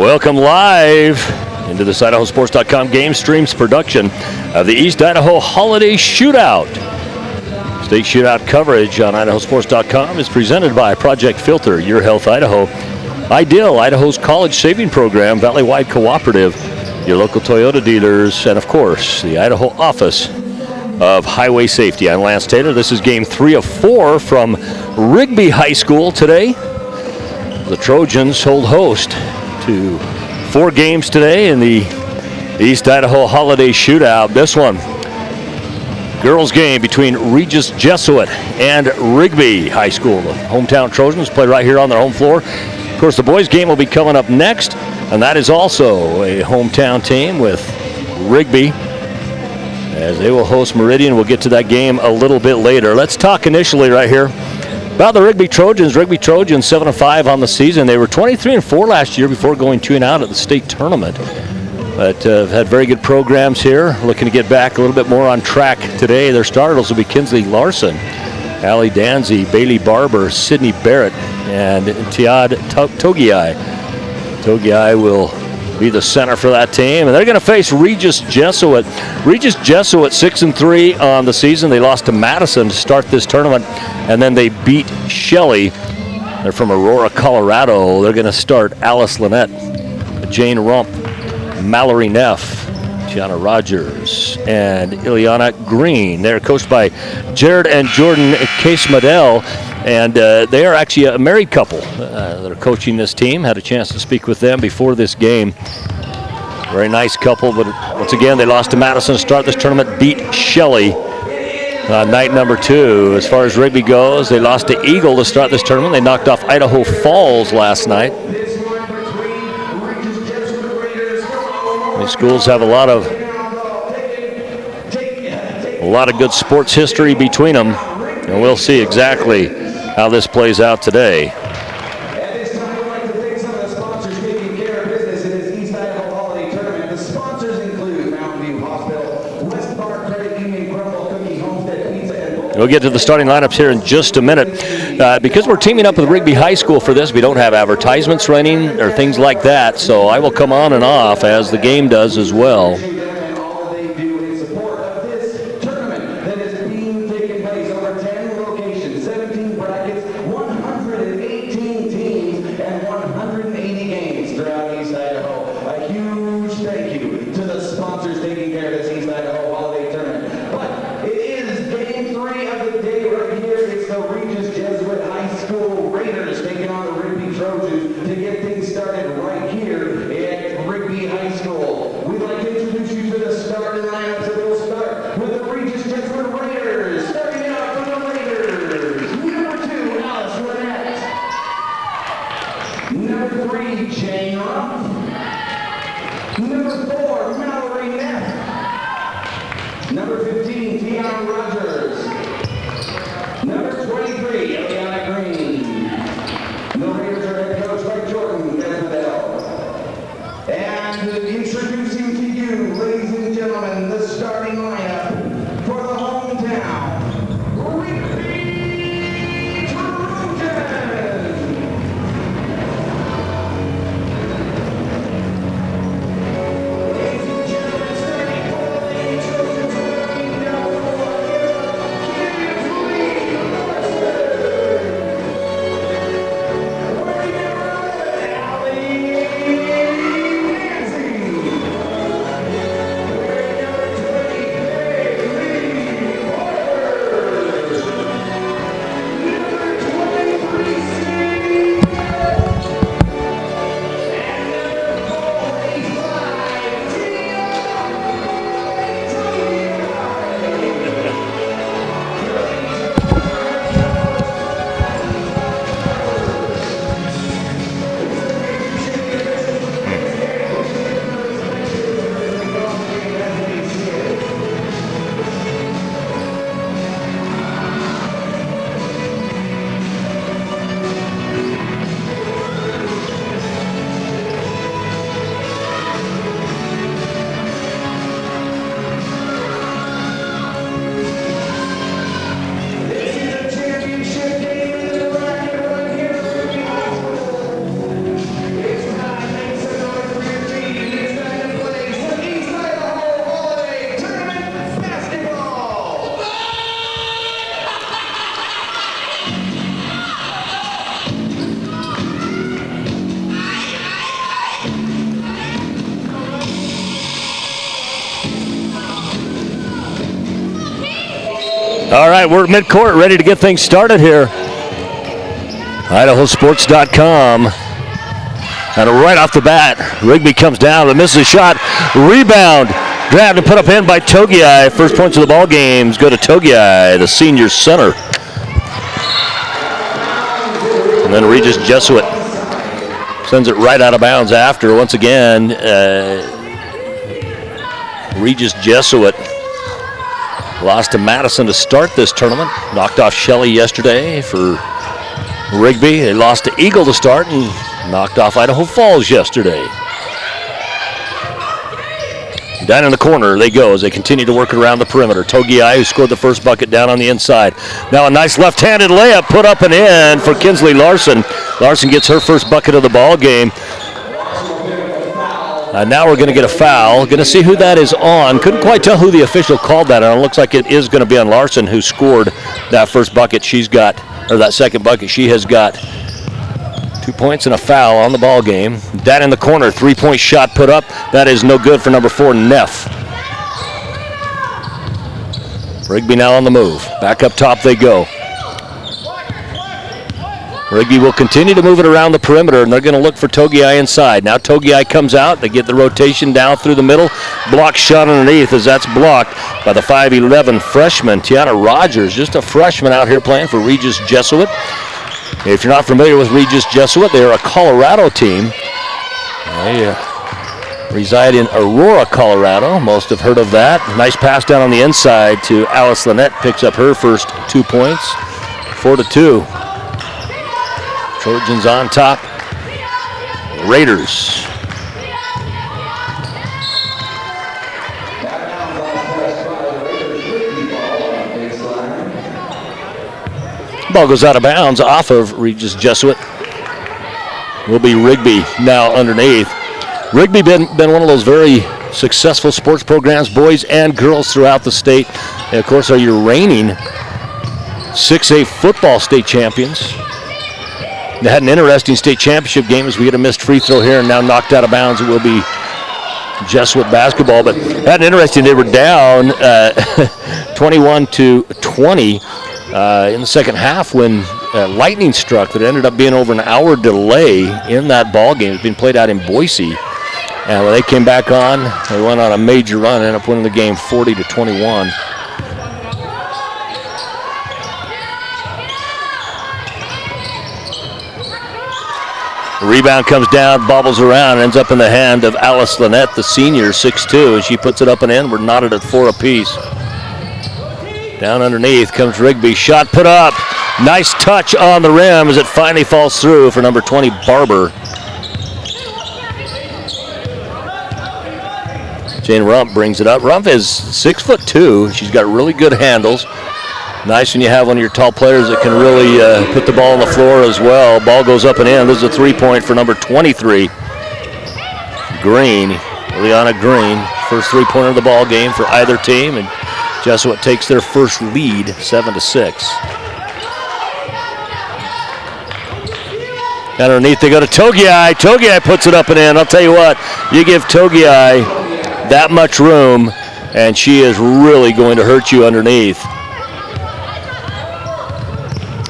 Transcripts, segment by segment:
Welcome live into this IdahoSports.com game streams production of the East Idaho Holiday Shootout. State Shootout coverage on IdahoSports.com is presented by Project Filter, Your Health Idaho, Ideal, Idaho's college saving program, Valley-wide Cooperative, your local Toyota dealers, and of course, the Idaho Office of Highway Safety. I'm Lance Taylor. This is game 3 of 4 from Rigby High School today. The Trojans hold host to 4 games today in the East Idaho Holiday Shootout. This one, girls game between Regis Jesuit and Rigby High School. The hometown Trojans play right here on their home floor. Of course, the boys game will be coming up next, and that is also a hometown team with Rigby, as they will host Meridian. We'll get to that game a little bit later. Let's talk initially right here about the Rigby Trojans. Rigby Trojans 7-5 on the season. They were 23-4 last year before going 2-out at the state tournament. But have had very good programs here. Looking to get back a little bit more on track today. Their starters will be Kinsley Larson, Allie Danzy, Bailey Barber, Sydney Barrett, and Tiad Togiai. Togiai will be the center for that team, and they're going to face Regis Jesuit. Regis Jesuit 6-3 on the season. They lost to Madison to start this tournament, and then they beat Shelley. They're from Aurora, Colorado. They're going to start Alice Lynette, Jane Rump, Mallory Neff, Gianna Rogers, and Ileana Green. They're coached by Jared and Jordan Case-Madel, and they are actually a married couple that are coaching this team. Had a chance to speak with them before this game. Very nice couple, but once again, they lost to Madison to start this tournament, beat Shelley night number 2. As far as Rigby goes, they lost to Eagle to start this tournament. They knocked off Idaho Falls last night. These schools have a lot of good sports history between them, and we'll see exactly how this plays out today. At this time, I'd like to thank some of the sponsors taking care of business in this East Idaho Holiday Tournament. The sponsors include Mountain View Hospital, West Park Credit Union, Crumble Cookie, Homestead Pizza, and We'll get to the starting lineups here in just a minute. Because we're teaming up with Rigby High School for this, we don't have advertisements running or things like that, so I will come on and off as the game does as well. all they do in support of this tournament that is being taken place over 10 locations, 17 brackets, 118 teams, and 180 games throughout East Idaho. A huge thank you to the sponsors taking care of this East Idaho Holiday Tournament. But it is game 3 of the day right here. It's the Regis Jesuit High School Raiders taking on the Rigby Trojans to get things started right here at Rigby High School. We'd like to introduce you to the starting lineups, and we'll start with the Regis Jesuit Raiders. Starting out from the Raiders, number 2, Alice Lynette. Number 3, Jane Rump. Number 4, Mallory Neff. Number 15, Tiana Rogers. Number 23, Ileana Green. The Raiders are head coached by Jordan Case-Madel. And introducing to you, ladies and gentlemen, the starting lineup for the hometown Rigby Trojans. Ladies and gentlemen, starting for the Lady Trojans, number 4, Kinsley Larson. All right, we're at midcourt, ready to get things started here. IdahoSports.com. And right off the bat, Rigby comes down and misses a shot. Rebound. Grabbed and put up in by Togiai. First points of the ball games go to Togiai, the senior center. And then Regis Jesuit sends it right out of bounds after. Once again, Regis Jesuit lost to Madison to start this tournament. Knocked off Shelley yesterday for Rigby. They lost to Eagle to start and knocked off Idaho Falls yesterday. Down in the corner they go as they continue to work around the perimeter. Togiai, who scored the first bucket, down on the inside. Now a nice left-handed layup put up and in for Kinsley Larson. Larson gets her first bucket of the ball game. Now we're going to get a foul. Going to see who that is on. Couldn't quite tell who the official called that on. It looks like it is going to be on Larson, who scored that first bucket. She's got, or that second bucket. She has got 2 points and a foul on the ball game. Down in the corner, three-point shot put up. That is no good for number 4, Neff. Rigby now on the move. Back up top they go. Rigby will continue to move it around the perimeter, and they're going to look for Togiai inside. Now Togiai comes out. They get the rotation down through the middle. Block shot underneath as that's blocked by the 5'11 freshman, Tiana Rogers. Just a freshman out here playing for Regis Jesuit. If you're not familiar with Regis Jesuit, they are a Colorado team. They reside in Aurora, Colorado. Most have heard of that. Nice pass down on the inside to Alice Lynette. Picks up her first 2 points. 4-2. Trojans on top. Raiders. Ball goes out of bounds off of Regis Jesuit. Will be Rigby now underneath. Rigby been one of those very successful sports programs, boys and girls throughout the state. And of course, are your reigning 6A football state champions. They had an interesting state championship game as we get a missed free throw here, and now knocked out of bounds. It will be Jesuit basketball, but had an interesting. They were down 21-20 in the second half when lightning struck. That ended up being over an hour delay in that ball game. It's been played out in Boise, and when they came back on, they went on a major run, ended up winning the game 40-21. The rebound comes down, bobbles around, ends up in the hand of Alice Lynette, the senior, 6'2", and she puts it up and in. We're knotted at 4 apiece. Down underneath comes Rigby. Shot put up. Nice touch on the rim as it finally falls through for number 20, Barber. Jane Rump brings it up. Rump is 6'2". She's got really good handles. Nice when you have one of your tall players that can really put the ball on the floor as well. Ball goes up and in. This is a three-point for number 23, Green. Liana Green. First three-pointer of the ball game for either team, and Jesuit takes their first lead, 7-6. Underneath they go to Togiai. Togiai puts it up and in. I'll tell you what, you give Togiai that much room, and she is really going to hurt you underneath.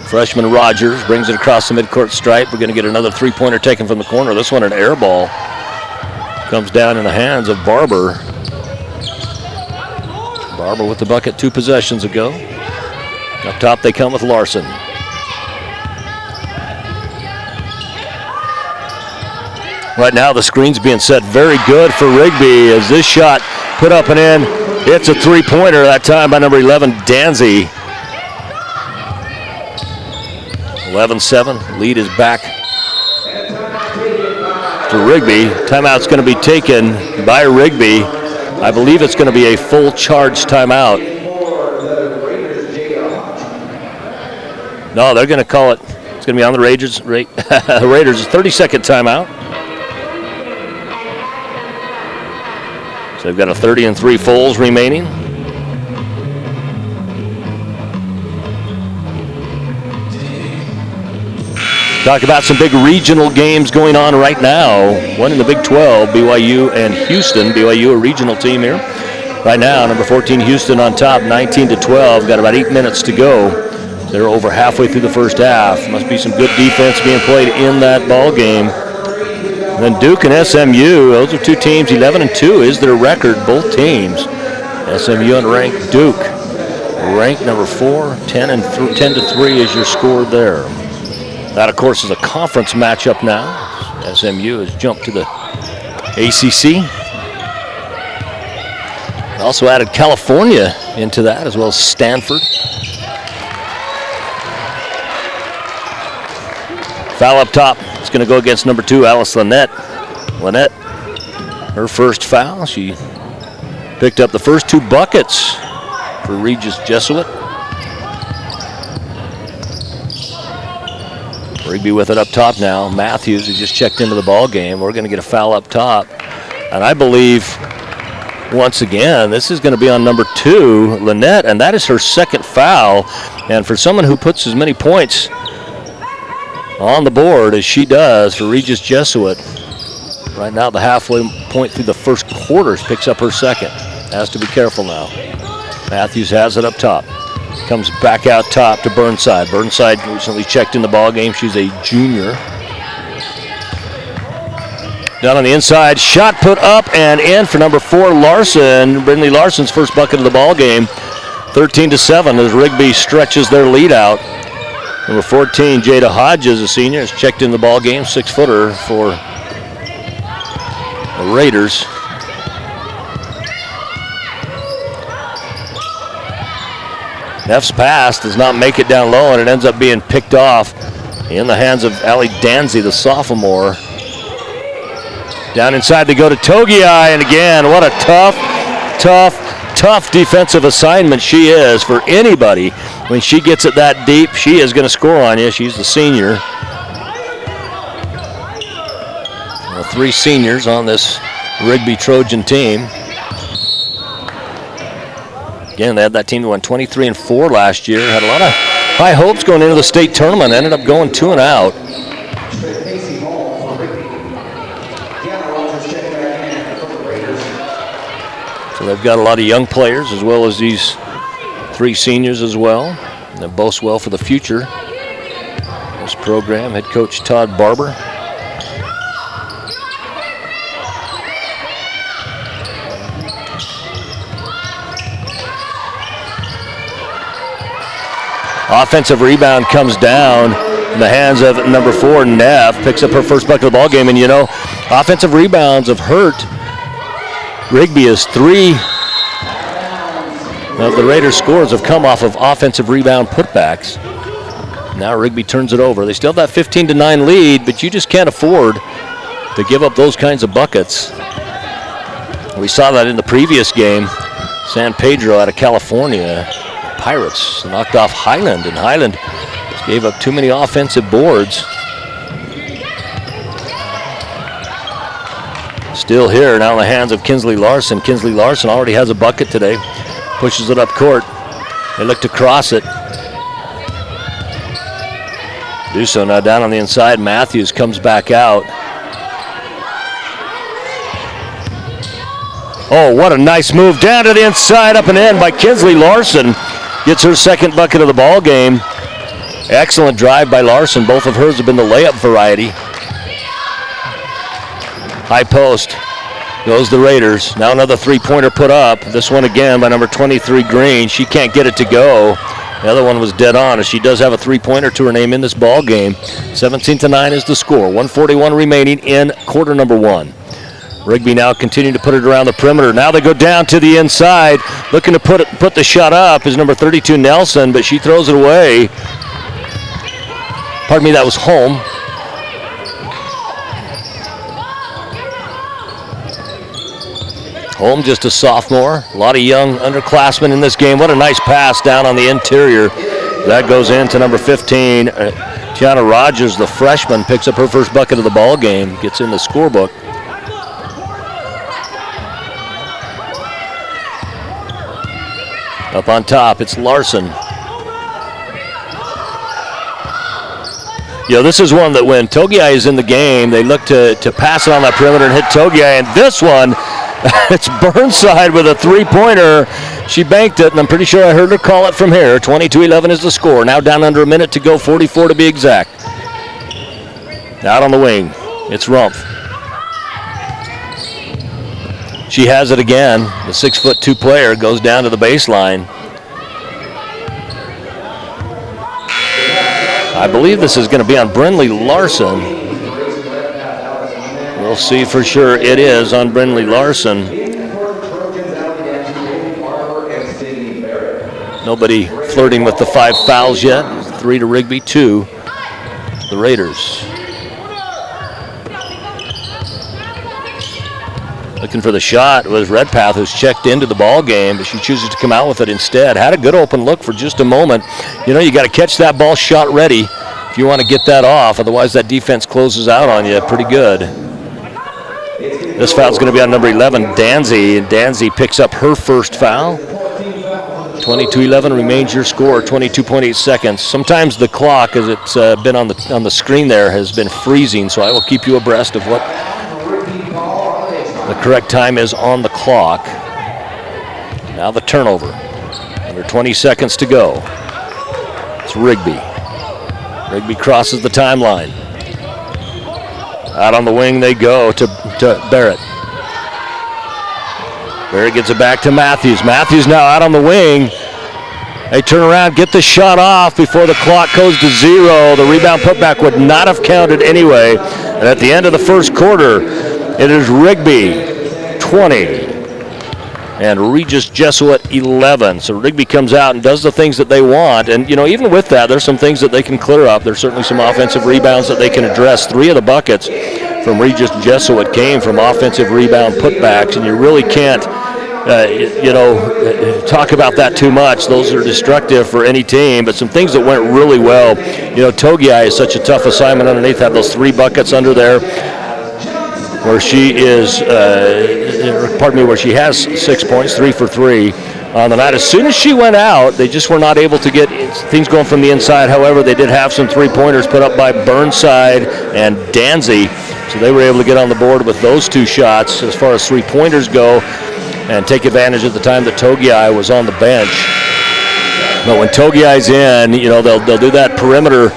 Freshman Rogers brings it across the midcourt stripe. We're going to get another three-pointer taken from the corner. This one an air ball. Comes down in the hands of Barber. Barber with the bucket 2 possessions ago. Up top they come with Larson. Right now the screen's being set very good for Rigby as this shot put up and in. It's a three-pointer that time by number 11, Danzy. 11-7, lead is back to Rigby. Timeout's going to be taken by Rigby. I believe it's going to be a full charge timeout. No, they're going to call it. It's going to be on the Raiders. Raiders, a 30-second timeout. So they've got a 30 and 3 fulls remaining. Talk about some big regional games going on right now. One in the Big 12, BYU and Houston. BYU, a regional team here. Right now, number 14 Houston on top, 19-12. Got about 8 minutes to go. They're over halfway through the first half. Must be some good defense being played in that ball game. And then Duke and SMU, those are two teams. 11-2 is their record, both teams. SMU unranked Duke, ranked number 4, 10-3 is your score there. That, of course, is a conference matchup now. SMU has jumped to the ACC. Also added California into that, as well as Stanford. Foul up top. It's going to go against number 2, Alice Lynette. Lynette, her first foul. She picked up the first 2 buckets for Regis Jesuit. Rigby with it up top now. Matthews, who just checked into the ball game. We're going to get a foul up top. And I believe, once again, this is going to be on number 2, Lynette, and that is her second foul. And for someone who puts as many points on the board as she does for Regis Jesuit, right now the halfway point through the first quarter, picks up her second. Has to be careful now. Matthews has it up top. Comes back out top to Burnside. Burnside recently checked in the ball game. She's a junior. Down on the inside, shot put up and in for number 4, Larson. Brindley Larson's first bucket of the ball game. 13-7 as Rigby stretches their lead out. Number 14, Jada Hodges, a senior, has checked in the ball game. 6-footer for the Raiders. Neff's pass does not make it down low, and it ends up being picked off in the hands of Allie Danzy, the sophomore. Down inside they go to Togiai, and again, what a tough defensive assignment she is for anybody. When she gets it that deep, she is going to score on you. She's the senior. Well, 3 seniors on this Rigby Trojan team. Again, they had that team that went 23-4 last year. Had a lot of high hopes going into the state tournament. Ended up going 2 and out. So they've got a lot of young players as well as these 3 seniors as well. That bodes well for the future. This program, head coach Todd Barber. Offensive rebound comes down in the hands of number 4, Neff. Picks up her first bucket of the ball game. And, you know, offensive rebounds have hurt Rigby, as 3 of the Raiders' scores have come off of offensive rebound putbacks. Now Rigby turns it over. They still have that 15-9 lead, but you just can't afford to give up those kinds of buckets. We saw that in the previous game. San Pedro out of California. Pirates knocked off Highland, and Highland just gave up too many offensive boards. Still here now in the hands of Kinsley Larson. Kinsley Larson already has a bucket today. Pushes it up court. They look to cross it. Do so now down on the inside. Matthews comes back out. Oh, what a nice move down to the inside, up and in by Kinsley Larson. Gets her second bucket of the ball game. Excellent drive by Larson. Both of hers have been the layup variety. High post. Goes the Raiders. Now another 3-pointer put up. This one again by number 23, Green. She can't get it to go. The other one was dead on, as she does have a 3-pointer to her name in this ball game. 17-9 is the score. 1:41 remaining in quarter number 1. Rigby now continuing to put it around the perimeter. Now they go down to the inside. Looking to put the shot up is number 32, Nelson, but she throws it away. Pardon me, that was Holm. Holm, just a sophomore. A lot of young underclassmen in this game. What a nice pass down on the interior. That goes into number 15. Tiana Rogers, the freshman, picks up her first bucket of the ball game. Gets in the scorebook. Up on top, it's Larson. You know, this is one that when Togiai is in the game, they look to pass it on that perimeter and hit Togiai. And this one It's Burnside with a three-pointer. She banked it, and I'm pretty sure I heard her call it from here. 22-11 is the score. Now down under a minute to go, 44 to be exact. Out on the wing, it's Rumpf. She has it again. The 6'2" player goes down to the baseline. I believe this is going to be on Brinley Larson. We'll see for sure. It is on Brinley Larson. Nobody flirting with the 5 fouls yet. 3 to Rigby, 2 to the Raiders. Looking for the shot was Redpath, who's checked into the ball game, but she chooses to come out with it instead. Had a good open look for just a moment. You know, you got to catch that ball shot ready if you want to get that off. Otherwise, that defense closes out on you pretty good. This foul's going to be on number 11, Danzy. And Danzy picks up her first foul. 22-11 remains your score, 22.8 seconds. Sometimes the clock, as it's been on the screen there, has been freezing, so I will keep you abreast of what the correct time is on the clock. Now the turnover. Under 20 seconds to go. It's Rigby. Rigby crosses the timeline. Out on the wing they go to Barrett. Barrett gets it back to Matthews. Matthews now out on the wing. They turn around, get the shot off before the clock goes to 0. The rebound putback would not have counted anyway. And at the end of the first quarter, it is Rigby 20 and Regis Jesuit 11. So Rigby comes out and does the things that they want. And, you know, even with that, there's some things that they can clear up. There's certainly some offensive rebounds that they can address. 3 of the buckets from Regis Jesuit came from offensive rebound putbacks, and you really can't, talk about that too much. Those are destructive for any team, but some things that went really well. You know, Togiai is such a tough assignment underneath. Had those 3 buckets under there, where she is, where she has 6 points, 3 for 3 on the night. As soon as she went out, they just were not able to get things going from the inside. However, they did have some 3-pointers put up by Burnside and Danzy, so they were able to get on the board with those 2 shots as far as 3-pointers go and take advantage of the time that Togiai was on the bench. But when Togiai's in, you know, they'll do that perimeter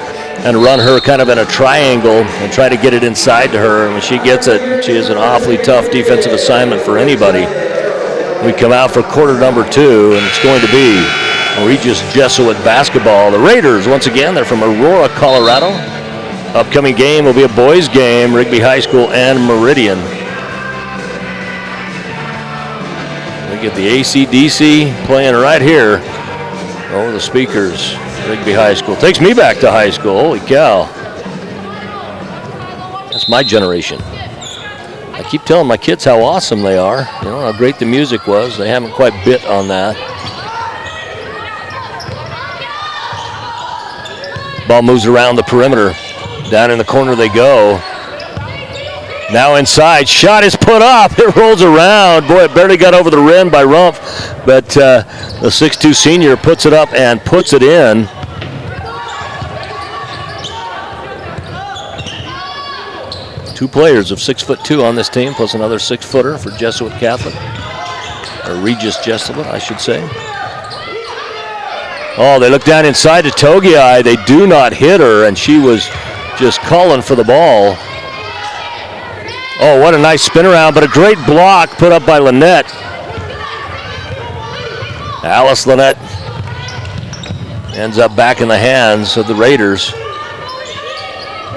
and run her kind of in a triangle and try to get it inside to her. And when she gets it, she is an awfully tough defensive assignment for anybody. We come out for quarter number 2, and it's going to be Regis Jesuit basketball. The Raiders, once again, they're from Aurora, Colorado. Upcoming game will be a boys game, Rigby High School and Meridian. We get the AC/DC playing right here over the speakers. Rigby High School. Takes me back to high school. Holy cow. That's my generation. I keep telling my kids how awesome they are. You know, how great the music was. They haven't quite bit on that. Ball moves around the perimeter. Down in the corner they go. Now inside. Shot is put up. It rolls around. Boy, it barely got over the rim by Rumpf. But the 6'2" senior puts it up and puts it in. Two players of 6'2" on this team, plus another 6-footer for Jesuit Catholic. Or Regis Jesuit, I should say. Oh, they look down inside to Togiai. They do not hit her, and she was just calling for the ball. Oh, what a nice spin around, but a great block put up by Lynette. Alice Lynette ends up back in the hands of the Raiders.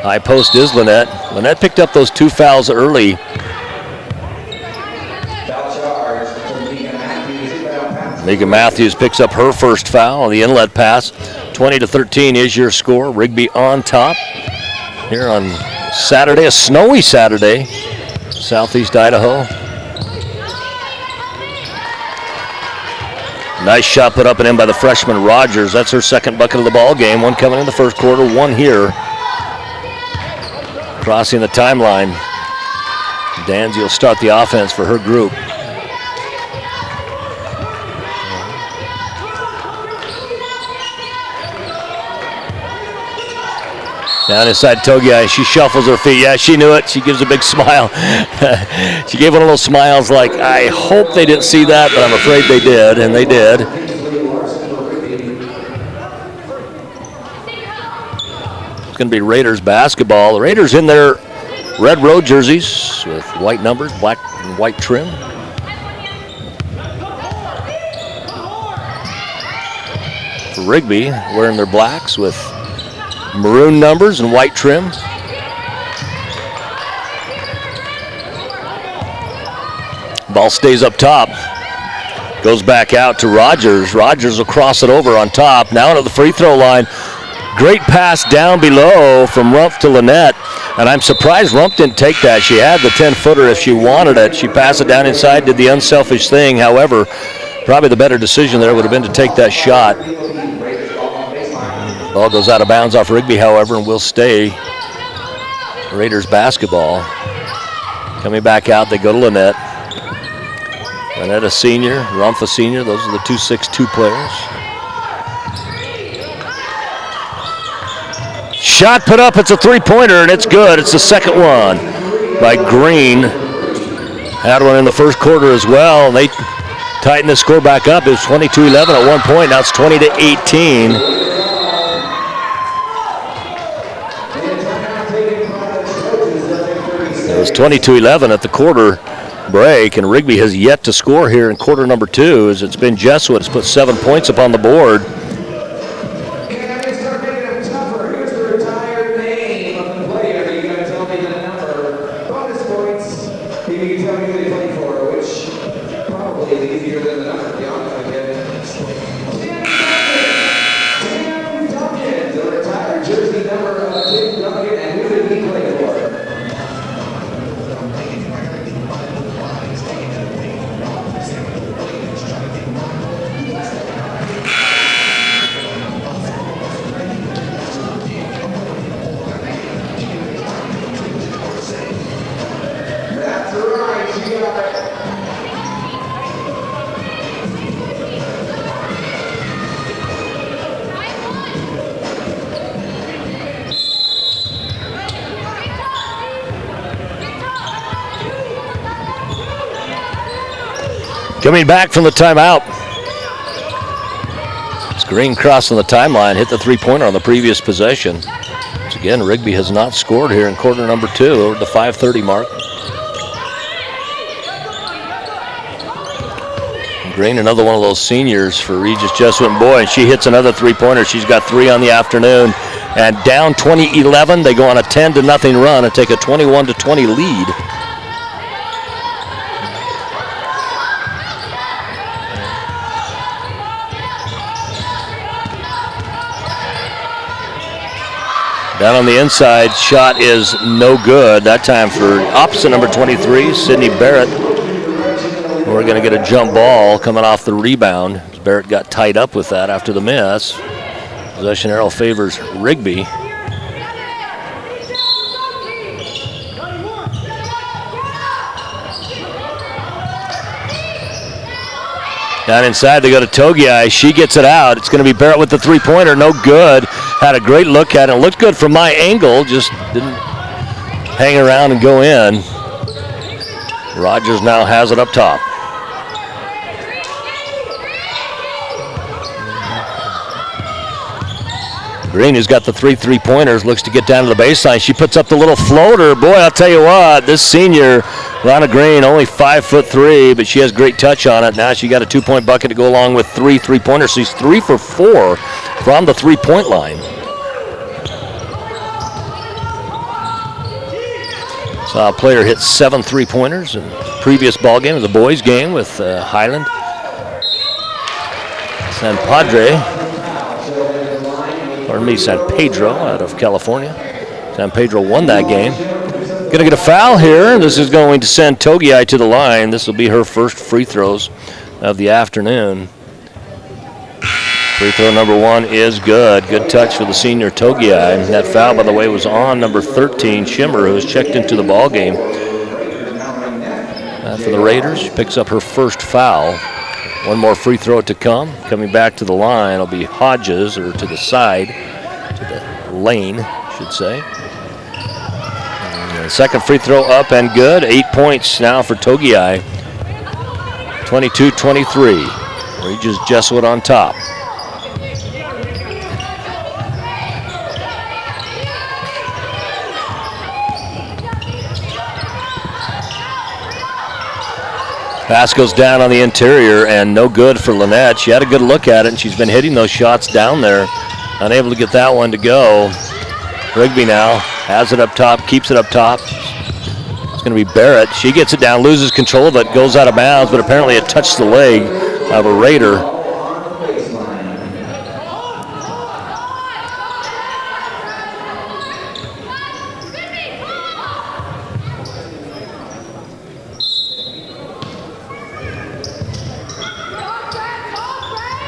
High post is Lynette. Lynette picked up those 2 fouls early. Mika Matthews picks up her first foul on the inlet pass. 20-13 is your score. Rigby on top here on Saturday, a snowy Saturday, southeast Idaho. Nice shot put up and in by the freshman Rogers. That's her second bucket of the ball game. One coming in the first quarter, one here. Crossing the timeline. Danzy will start the offense for her group. Down inside Togia, she shuffles her feet. Yeah, she knew it. She gives a big smile. She gave one of those smiles like, I hope they didn't see that, but I'm afraid they did, and they did. It's going to be Raiders basketball. The Raiders in their red road jerseys with white numbers, black and white trim. For Rigby, wearing their blacks with maroon numbers and white trim. Ball stays up top. Goes back out to Rogers. Rogers will cross it over on top. Now to the free throw line. Great pass down below from Rumpf to Lynette. And I'm surprised Rumpf didn't take that. She had the 10-footer if she wanted it. She passed it down inside, did the unselfish thing. However, probably the better decision there would have been to take that shot. Ball goes out of bounds off Rigby, however, and will stay Raiders basketball. Coming back out, they go to Lynette. Lynette a senior, Rumpf a senior. Those are the 2-6-2 players. Shot put up, it's a three-pointer, and it's good. It's the second one by Green. Had one in the first quarter as well, and they tighten the score back up. It was 22-11 at one point. Now it's 20-18. It was 22-11 at the quarter break, and Rigby has yet to score here in quarter number 2 as it's been Jesuit has put 7 points up on the board. Coming back from the timeout. It's Green crossing the timeline, hit the three-pointer on the previous possession. Once again, Rigby has not scored here in quarter number 2, over the 5:30 mark. And Green, another one of those seniors for Regis Jesuit, and boy, and she hits another three-pointer. She's got 3 on the afternoon. And down 20-11, they go on a 10-0 run and take a 21-20 lead. Down on the inside, shot is no good. That time for opposite number 23, Sydney Barrett. We're going to get a jump ball coming off the rebound. Barrett got tied up with that after the miss. Possession arrow favors Rigby. Down inside, they go to Togiai. She gets it out. It's going to be Barrett with the three-pointer. No good. Had a great look at it. It looked good from my angle. Just didn't hang around and go in. Rogers now has it up top. Green, who's got the three-pointers, looks to get down to the baseline. She puts up the little floater. Boy, I'll tell you what, this senior, Ronna Green, only 5'3", but she has great touch on it. Now she got a 2-point bucket to go along with 3 three-pointers. She's 3 for 4 from the 3-point line. Saw a player hit 7 3-pointers in the previous ball game, the boys' game with Highland. San Pedro out of California. San Pedro won that game. Going to get a foul here. This is going to send Togiai to the line. This will be her first free throws of the afternoon. Free throw number 1 is good. Good touch for the senior Togiai. That foul, by the way, was on number 13, Shimmer, who has checked into the ball game. For the Raiders, she picks up her first foul. One more free throw to come. Coming back to the line will be Hodges, or to the side, to the lane, should say. And second free throw up and good. 8 points now for Togiai. 22-23. Regis Jesuit on top. Pass goes down on the interior and no good for Lynette. She had a good look at it and she's been hitting those shots down there. Unable to get that one to go. Rigby now has it up top, keeps it up top. It's going to be Barrett. She gets it down, loses control of it, goes out of bounds, but apparently it touched the leg of a Raider.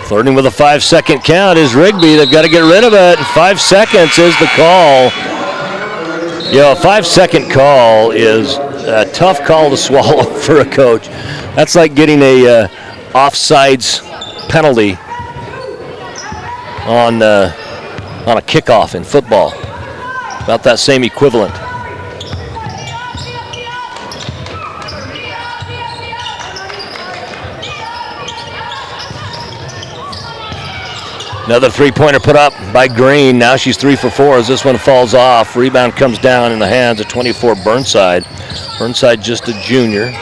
Flirting with a 5-second count is Rigby. They've got to get rid of it. 5 seconds is the call. A 5-second call is a tough call to swallow for a coach. That's like getting a offsides penalty on a kickoff in football. About that same equivalent. Another three-pointer put up by Green. Now she's 3 for 4 as this one falls off. Rebound comes down in the hands of 24 Burnside. Burnside just a junior.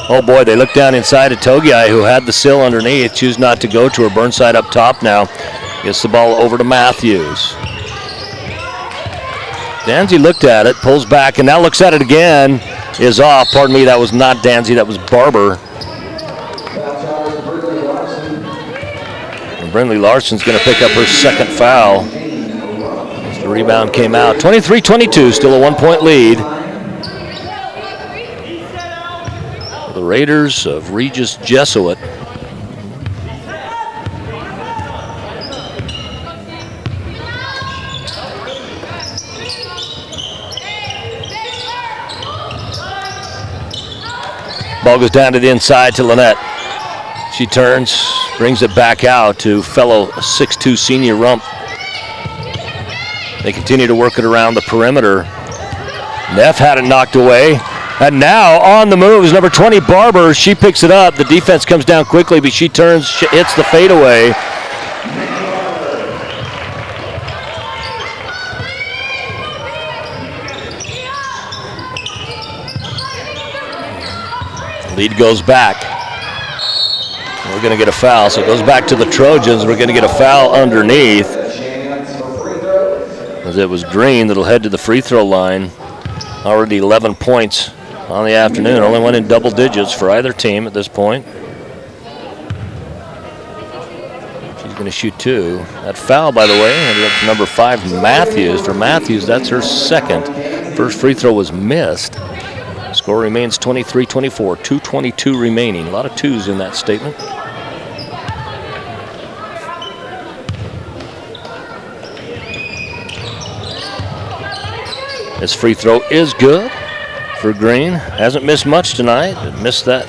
Oh boy, they look down inside of Togiai, who had the sill underneath. Choose not to go to her. Burnside up top now. Gets the ball over to Matthews. Danzy looked at it, pulls back, and now looks at it again. Is off. Pardon me, that was not Danzy, that was Barber. Brinley Larson's going to pick up her second foul. As the rebound came out. 23-22, still a 1-point lead. The Raiders of Regis Jesuit. Ball goes down to the inside to Lynette. She turns, brings it back out to fellow 6'2 senior Rump. They continue to work it around the perimeter. Neff had it knocked away. And now on the move is number 20, Barber. She picks it up. The defense comes down quickly, but she turns, hits the fadeaway. Lead goes back. We're going to get a foul, so it goes back to the Trojans. We're going to get a foul underneath. As it was Green that'll head to the free throw line. Already 11 points on the afternoon. Only one in double digits for either team at this point. She's going to shoot 2. That foul, by the way, ended up number 5, Matthews. For Matthews, that's her second. First free throw was missed. Score remains 23-24, 2:22 remaining. A lot of twos in that statement. This free throw is good for Green. Hasn't missed much tonight. Missed that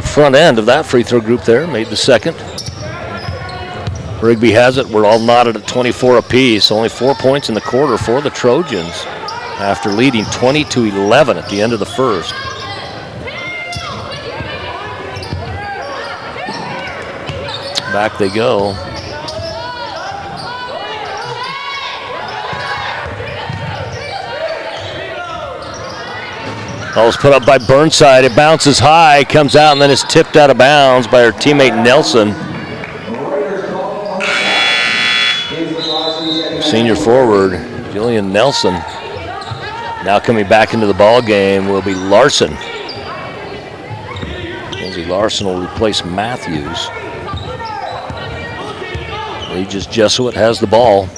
front end of that free throw group there. Made the second. Rigby has it. We're all knotted at 24 apiece. Only 4 points in the quarter for the Trojans after leading 20-11 at the end of the first. Back they go. Ball is put up by Burnside. It bounces high, comes out, and then is tipped out of bounds by her teammate Nelson. Senior forward, Jillian Nelson. Now coming back into the ball game will be Larson. Lindsay Larson will replace Matthews. Regis Jesuit has the ball.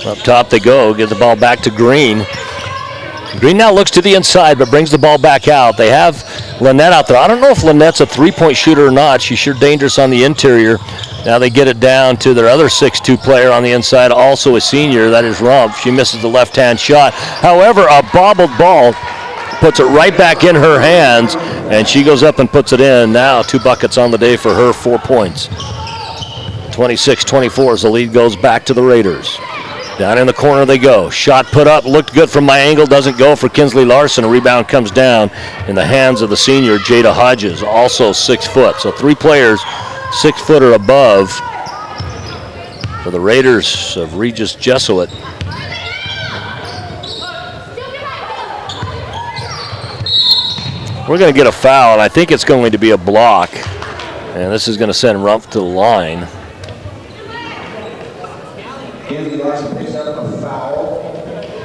Up top they go, get the ball back to Green. Green now looks to the inside but brings the ball back out. They have Lynette out there. I don't know if Lynette's a three-point shooter or not. She's sure dangerous on the interior. Now they get it down to their other 6'2 player on the inside, also a senior. That is Rumpf. She misses the left-hand shot. However, a bobbled ball puts it right back in her hands, and she goes up and puts it in. Now 2 buckets on the day for her, 4 points. 26-24 as the lead goes back to the Raiders. Down in the corner they go. Shot put up, looked good from my angle, doesn't go for Kinsley Larson. A rebound comes down in the hands of the senior, Jada Hodges, also 6 foot. So 3 players 6 foot or above for the Raiders of Regis Jesuit. We're going to get a foul, and I think it's going to be a block. And this is going to send Rumpf to the line.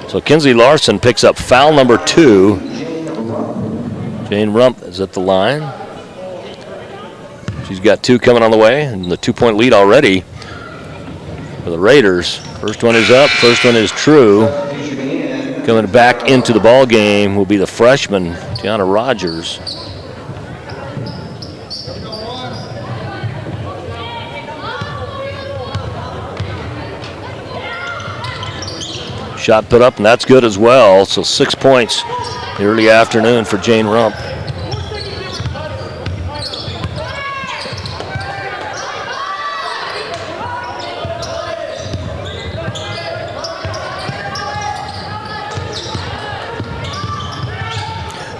So Kinsley Larson picks up foul number 2. Jane Rumpf is at the line. She's got 2 coming on the way, and the 2-point lead already for the Raiders. First one is up, first one is true. Coming back into the ball game will be the freshman, Tiana Rogers. Shot put up, and that's good as well. So 6 points in the early afternoon for Jane Rumpf.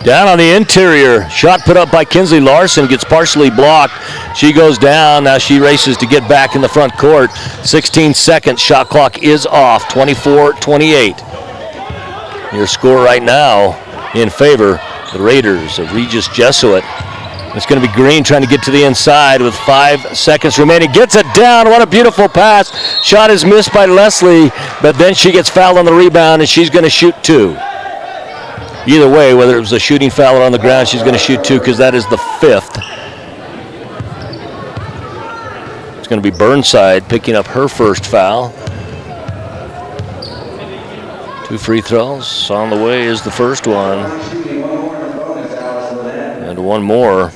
Down on the interior, shot put up by Kinsley Larson, gets partially blocked. She goes down, now she races to get back in the front court. 16 seconds, shot clock is off, 24-28. Your score right now in favor of the Raiders of Regis Jesuit. It's going to be Green trying to get to the inside with 5 seconds remaining. Gets it down, what a beautiful pass. Shot is missed by Leslie, but then she gets fouled on the rebound and she's going to shoot 2. Either way, whether it was a shooting foul or on the ground, she's going to shoot 2 because that is the 5th. It's going to be Burnside picking up her first foul. 2 free throws. On the way is the first one. And one more.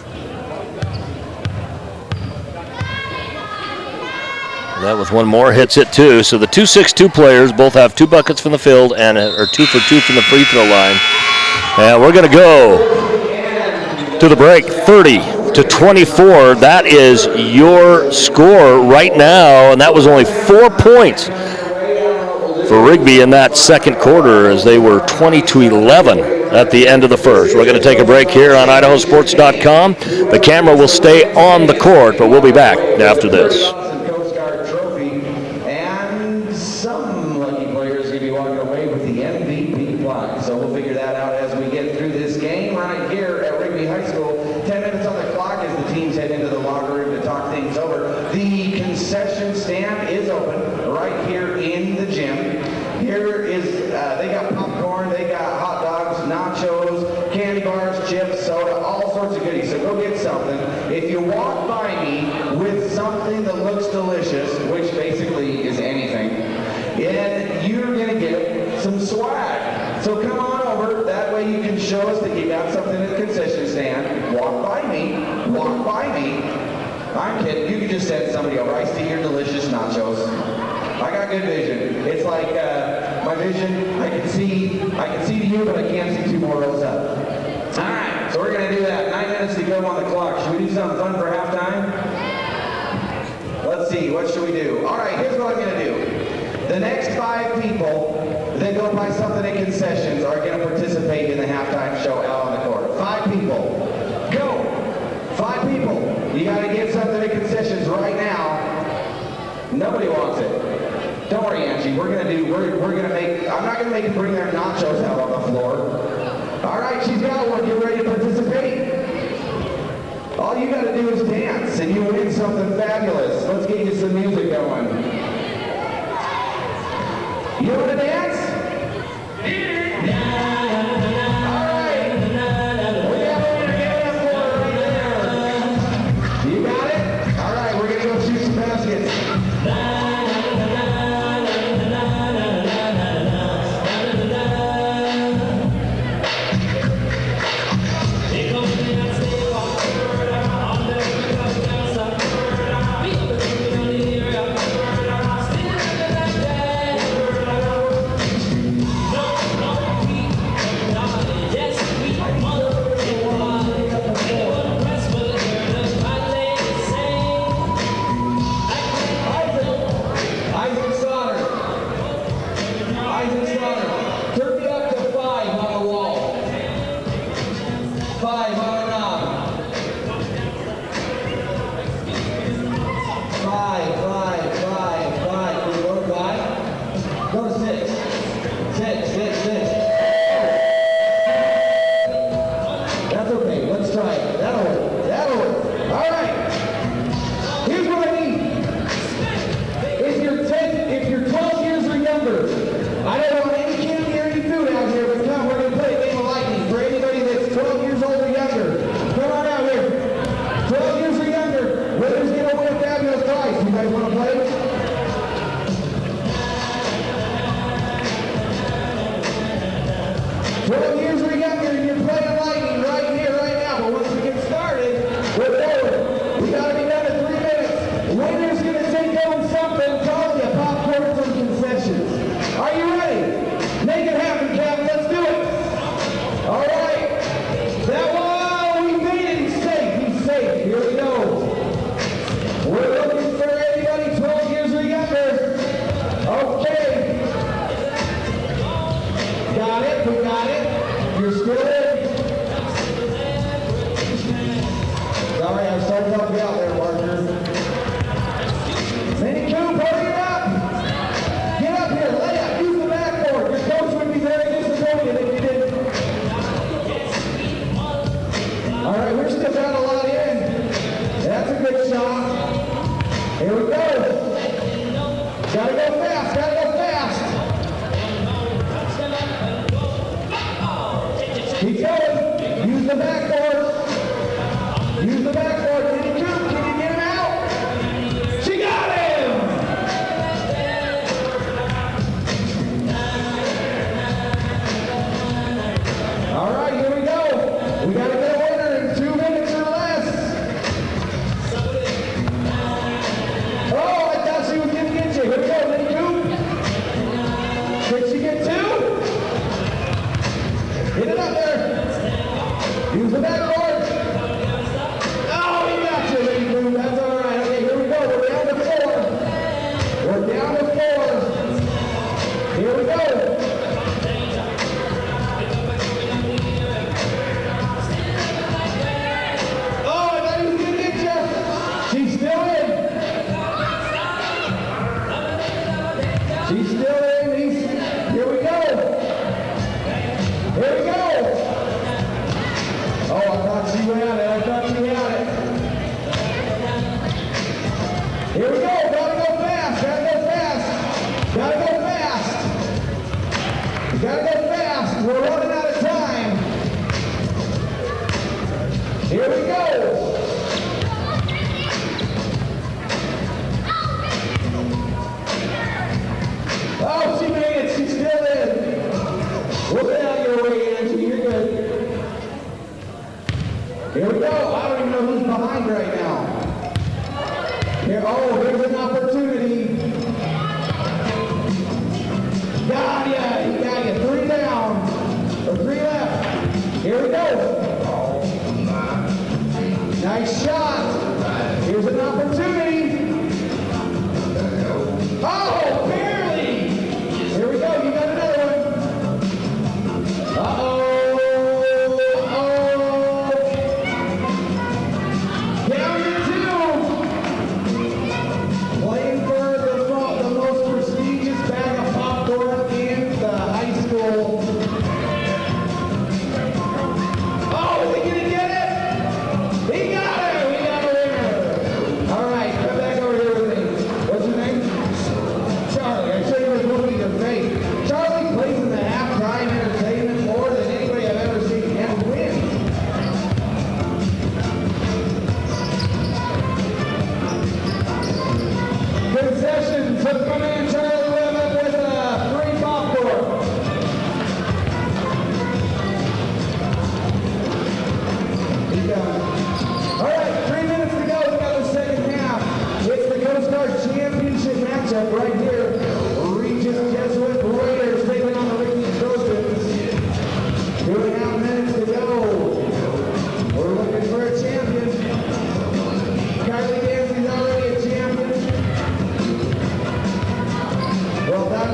That with one more hits it too. So the 2-6-2 players both have 2 buckets from the field and are 2 for 2 from the free throw line. And we're going to go to the break, 30-24. That is your score right now, and that was only 4 points for Rigby in that second quarter as they were 20-11 at the end of the first. We're going to take a break here on idahosports.com. The camera will stay on the court, but we'll be back after this. I'm kidding. You can just send somebody over. I see your delicious nachos. I got good vision. It's like my vision. I can see to you, but I can't see 2 more rows up. All right, so we're gonna do that. 9 minutes to go on the clock. Should we do something fun for halftime? Let's see. What should we do? All right, here's what I'm gonna do. The next 5 people that go buy something at concessions are gonna participate in the halftime show out on the court. 5 people. Go. 5 people. You got to get something at concessions right now. Nobody wants it. Don't worry, Angie. We're gonna make. I'm not gonna make them bring their nachos out on the floor. All right, she's got one. Get ready to participate. All you got to do is dance, and you win something fabulous. Let's get you some music going. You want to dance? still in. Sorry, I started helping you out there, partner. Minnie Coop, hurry it up! Get up here, lay up, use the backboard. Your coach would be very disappointed if you didn't. All right, we're still got a lot in. That's a good shot. Here we go. Gotta go fast, gotta go fast. Keep going. Use the backboard. Use the backboard. Minnie Coop, can you get him out? She got him! All right, here we go. We gotta get a winner in 2 minutes or less. Oh, I thought she was gonna get you. Here we go, Minnie Coop. Did she get 2? Get it up there. Use the backboard. Oh, he got you, Minnie Coop. That's all right. Okay, here we go. We're down to 4. We're down to 4. Here we go. Oh, I thought he was gonna get you. She's still in. She's still in. Here we go. Here we go. Oh, I thought she had it. I thought she had it. Here we go. Gotta go fast. Gotta go fast. Gotta go fast. Gotta go fast. We're running out of time. Here we go. Oh, she made it. She's still in. We'll get out of your way, Angie. You're good. Here we go. I don't even know who's behind right now. Here, oh, here's an opportunity. Got ya. He got you. 3 down. Or 3 left. Here we go. Nice shot. Here's an opportunity. Oh, barely. Here we go. You got another one. Uh-oh. Uh-oh. Down to 2. Playing for the most prestigious bag of popcorn in the high school. Oh, is he going to get it? He got it. We got a winner. All right, come back over here with me. What's your name? Charlie. I showed you was looking at your face. Charlie plays in the halftime entertainment more than anybody I've ever seen, and wins. Concessions. Let's come in, Charlie Webb with free popcorn. He's done. All right, 3 minutes to go. We got the second half. It's the Coast Guard Championship matchup right here. Regis Jesuit Raiders taking on the Rigby Trojans. 2.5 minutes to go. We're looking for a champion. Kylie Dancy's already a champion. Well done.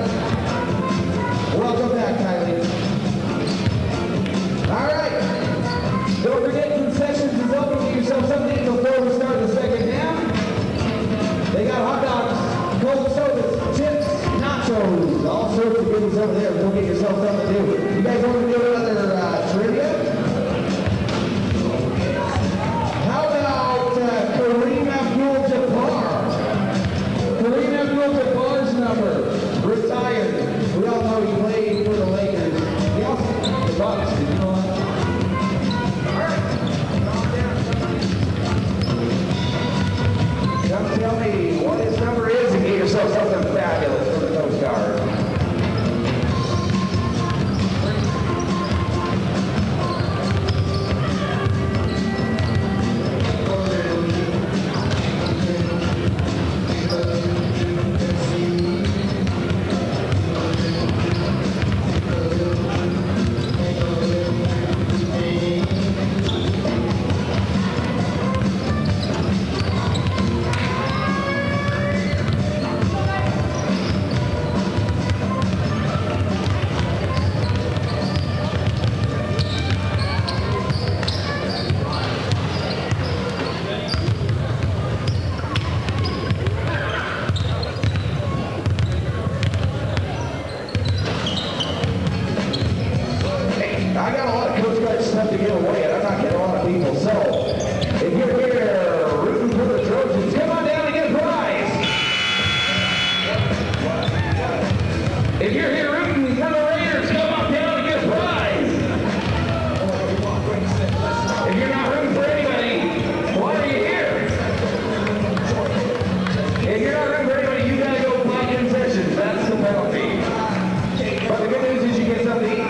Welcome back, Kylie. All right. Don't forget, concessions is open. Get yourself something to eat before we start the second half. They got hot dogs, cold sodas, chips, nachos, all sorts of goodies over there. Go get yourself something to do. You guys want to do another trivia? How about Kareem Abdul-Jabbar? Kareem Abdul-Jabbar's number, retired. We all know he played for the Lakers. He also the Bucks. Did you know that? All right, calm down. Come tell me what his number is and get yourself something fabulous from the Coast Guard. of people. So, if you're here rooting for the Trojans, come on down and get a prize. If you're here rooting for the Raiders, come on down and get a prize. If you're not rooting for anybody, why are you here? If you're not rooting for anybody, you gotta go buy concessions. That's the penalty. But the good news is you get something to eat.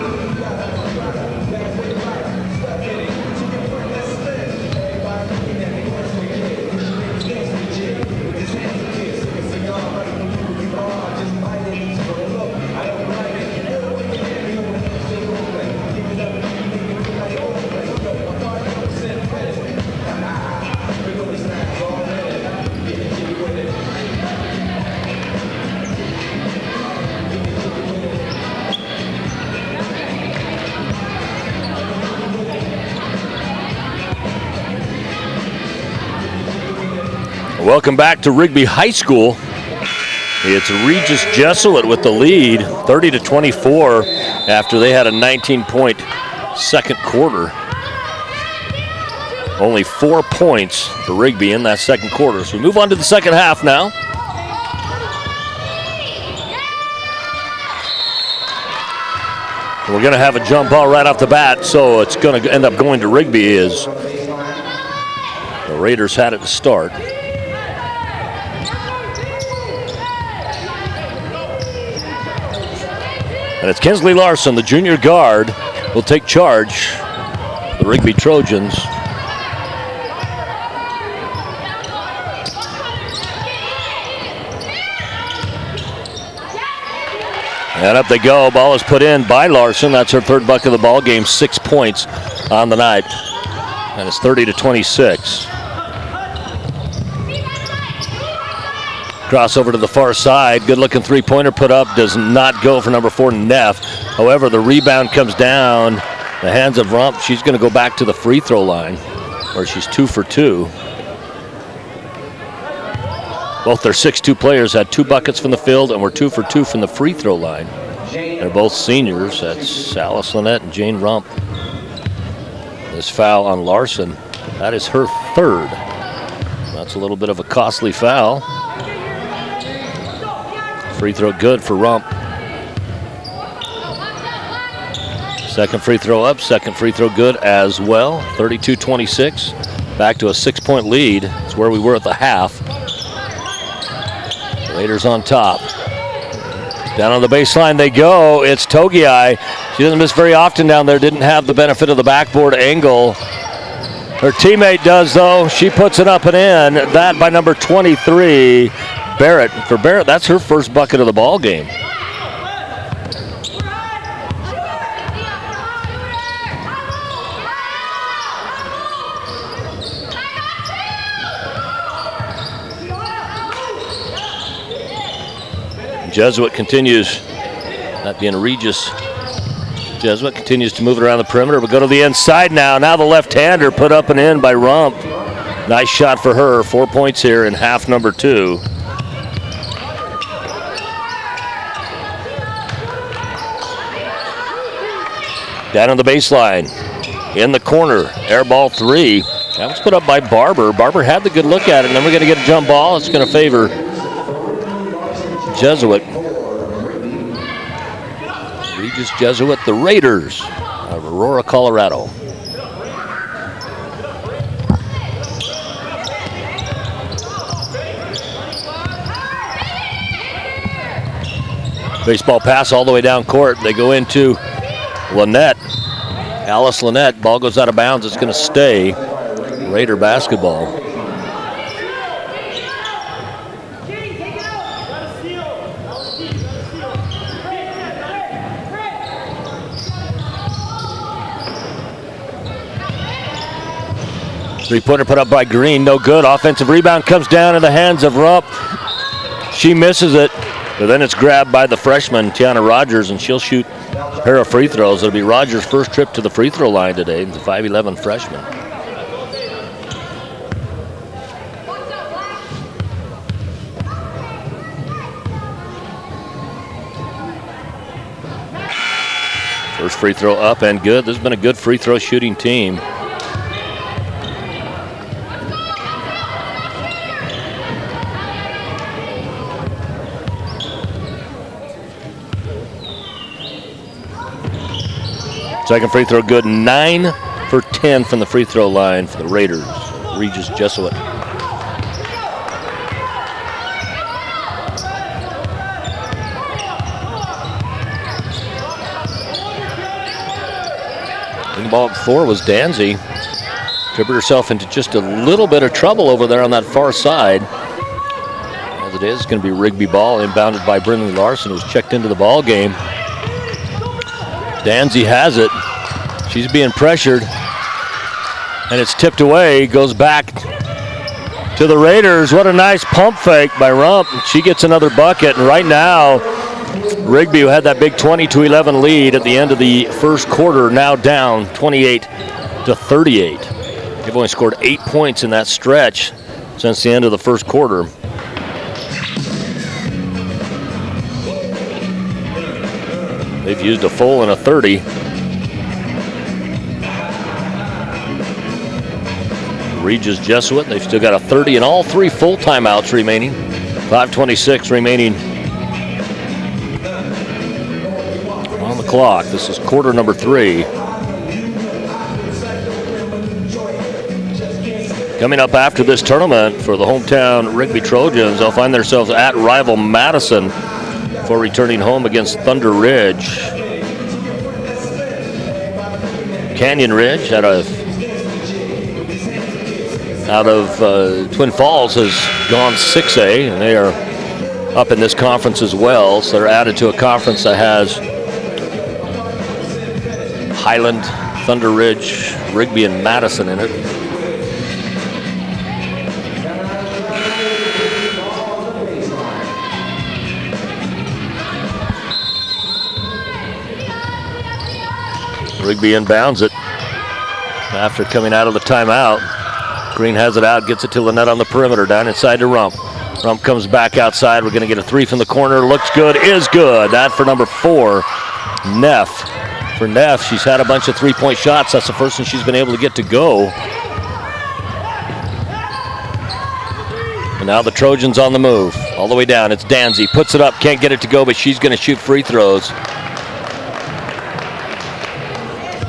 Welcome back to Rigby High School. It's Regis Jesuit with the lead, 30-24, after they had a 19-point second quarter. Only 4 points for Rigby in that second quarter. So we move on to the second half now. We're going to have a jump ball right off the bat, so it's going to end up going to Rigby as the Raiders had it to start. And it's Kinsley Larson, the junior guard, will take charge. The Rigby Trojans. And up they go. Ball is put in by Larson. That's her third bucket of the ball game. 6 points on the night. And it's 30-26. Cross over to the far side. Good looking three-pointer put up. Does not go for number 4, Neff. However, the rebound comes down. The hands of Rump. She's going to go back to the free throw line where she's 2 for 2. Both their 6'2" players had 2 buckets from the field and were 2 for 2 from the free throw line. They're both seniors. That's Alice Lynette and Jane Rump. This foul on Larson, that is her third. That's a little bit of a costly foul. Free throw good for Rump. Second free throw up, second free throw good as well. 32-26, back to a 6-point lead. It's where we were at the half. Raiders on top. Down on the baseline they go. It's Togiai. She doesn't miss very often down there. Didn't have the benefit of the backboard angle. Her teammate does, though. She puts it up and in. That by number 23, Barrett. For Barrett, that's her first bucket of the ball game. Jesuit continues, that being Regis. Jesuit continues to move it around the perimeter, but go to the inside now. Now the left-hander put up and in by Rump. Nice shot for her. 4 points here in half number 2. Down on the baseline, in the corner, air ball 3. That was put up by Barber. Barber had the good look at it, and then we're going to get a jump ball. It's going to favor Jesuit. Regis Jesuit, the Raiders of Aurora, Colorado. Baseball pass all the way down court. They go into Lynette. Alice Lynette. Ball goes out of bounds. It's going to stay Raider basketball. Three-pointer put up by Green, no good. Offensive rebound comes down in the hands of Rump. She misses it, but then it's grabbed by the freshman, Tiana Rogers, and she'll shoot a pair of free throws. It'll be Rogers' first trip to the free throw line today, the 5'11" freshman. First free throw up and good. This has been a good free throw shooting team. Second free throw good. 9 for 10 from the free throw line for the Raiders. Regis Jesuit. In the ball before was Danzy. Dribbled herself into just a little bit of trouble over there on that far side. As it is, going to be Rigby ball, inbounded by Brindley Larson, who's checked into the ball game. Danzy has it. She's being pressured. And it's tipped away, goes back to the Raiders. What a nice pump fake by Rump. She gets another bucket, and right now, Rigby, who had that big 20-11 lead at the end of the first quarter, now down 28-38. They've only scored 8 points in that stretch since the end of the first quarter. They've used a full and a 30. Regis Jesuit, they've still got a 30 and all 3 full timeouts remaining. 5:26 remaining on the clock. This is quarter number 3. Coming up after this tournament for the hometown Rigby Trojans, they'll find themselves at rival Madison for returning home against Thunder Ridge. Canyon Ridge out of Twin Falls has gone 6A, and they are up in this conference as well. So they're added to a conference that has Highland, Thunder Ridge, Rigby, and Madison in it. Rigby inbounds it after coming out of the timeout. Green has it out, gets it to Lynette on the perimeter, down inside to Rump. Rump comes back outside. We're going to get a 3 from the corner. Looks good, is good. That for number 4, Neff. For Neff, she's had a bunch of 3-point shots. That's the first one she's been able to get to go. And now the Trojans on the move. All the way down, it's Danzy. Puts it up, can't get it to go, but she's going to shoot free throws.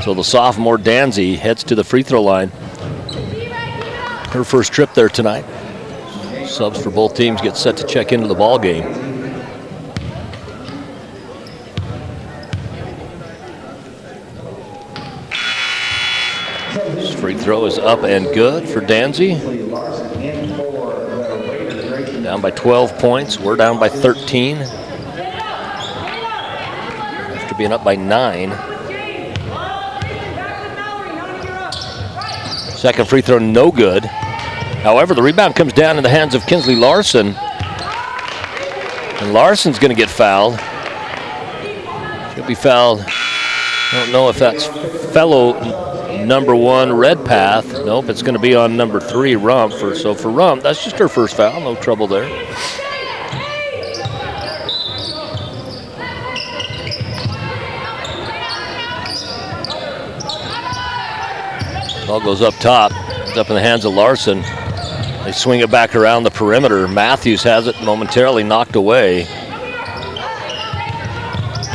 So the sophomore Danzy heads to the free throw line. Her first trip there tonight. Subs for both teams get set to check into the ball game. This free throw is up and good for Danzy. Down by 12 points. We're down by 13. After being up by 9. Second free throw, no good. However, the rebound comes down in the hands of Kinsley Larson. And Larson's going to get fouled. She'll be fouled. I don't know if that's fellow number 1, Redpath. Nope, it's going to be on number 3, Rump. So for Rump, that's just her first foul. No trouble there. Ball goes up top. It's up in the hands of Larson. They swing it back around the perimeter. Matthews has it momentarily knocked away.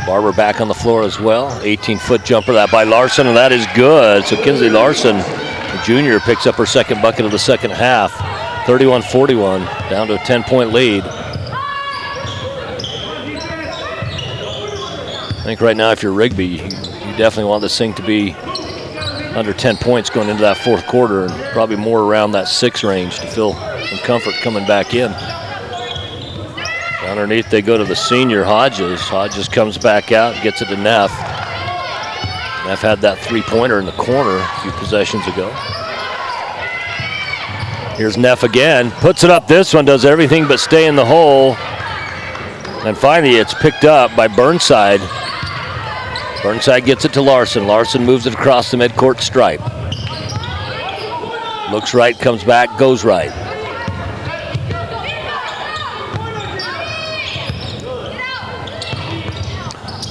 Barber back on the floor as well. 18-foot jumper, that by Larson, and that is good. So Kinsley Larson, the junior, picks up her second bucket of the second half. 31-41, down to a 10-point lead. I think right now, if you're Rigby, you definitely want this thing to be under 10 points going into that fourth quarter, and probably more around that 6 range to feel some comfort coming back in. Underneath they go to the senior Hodges. Hodges comes back out, gets it to Neff. Neff had that 3-pointer in the corner a few possessions ago. Here's Neff again, puts it up. This one does everything but stay in the hole. And finally it's picked up by Burnside. Burnside gets it to Larson. Larson moves it across the midcourt stripe. Looks right, comes back, goes right.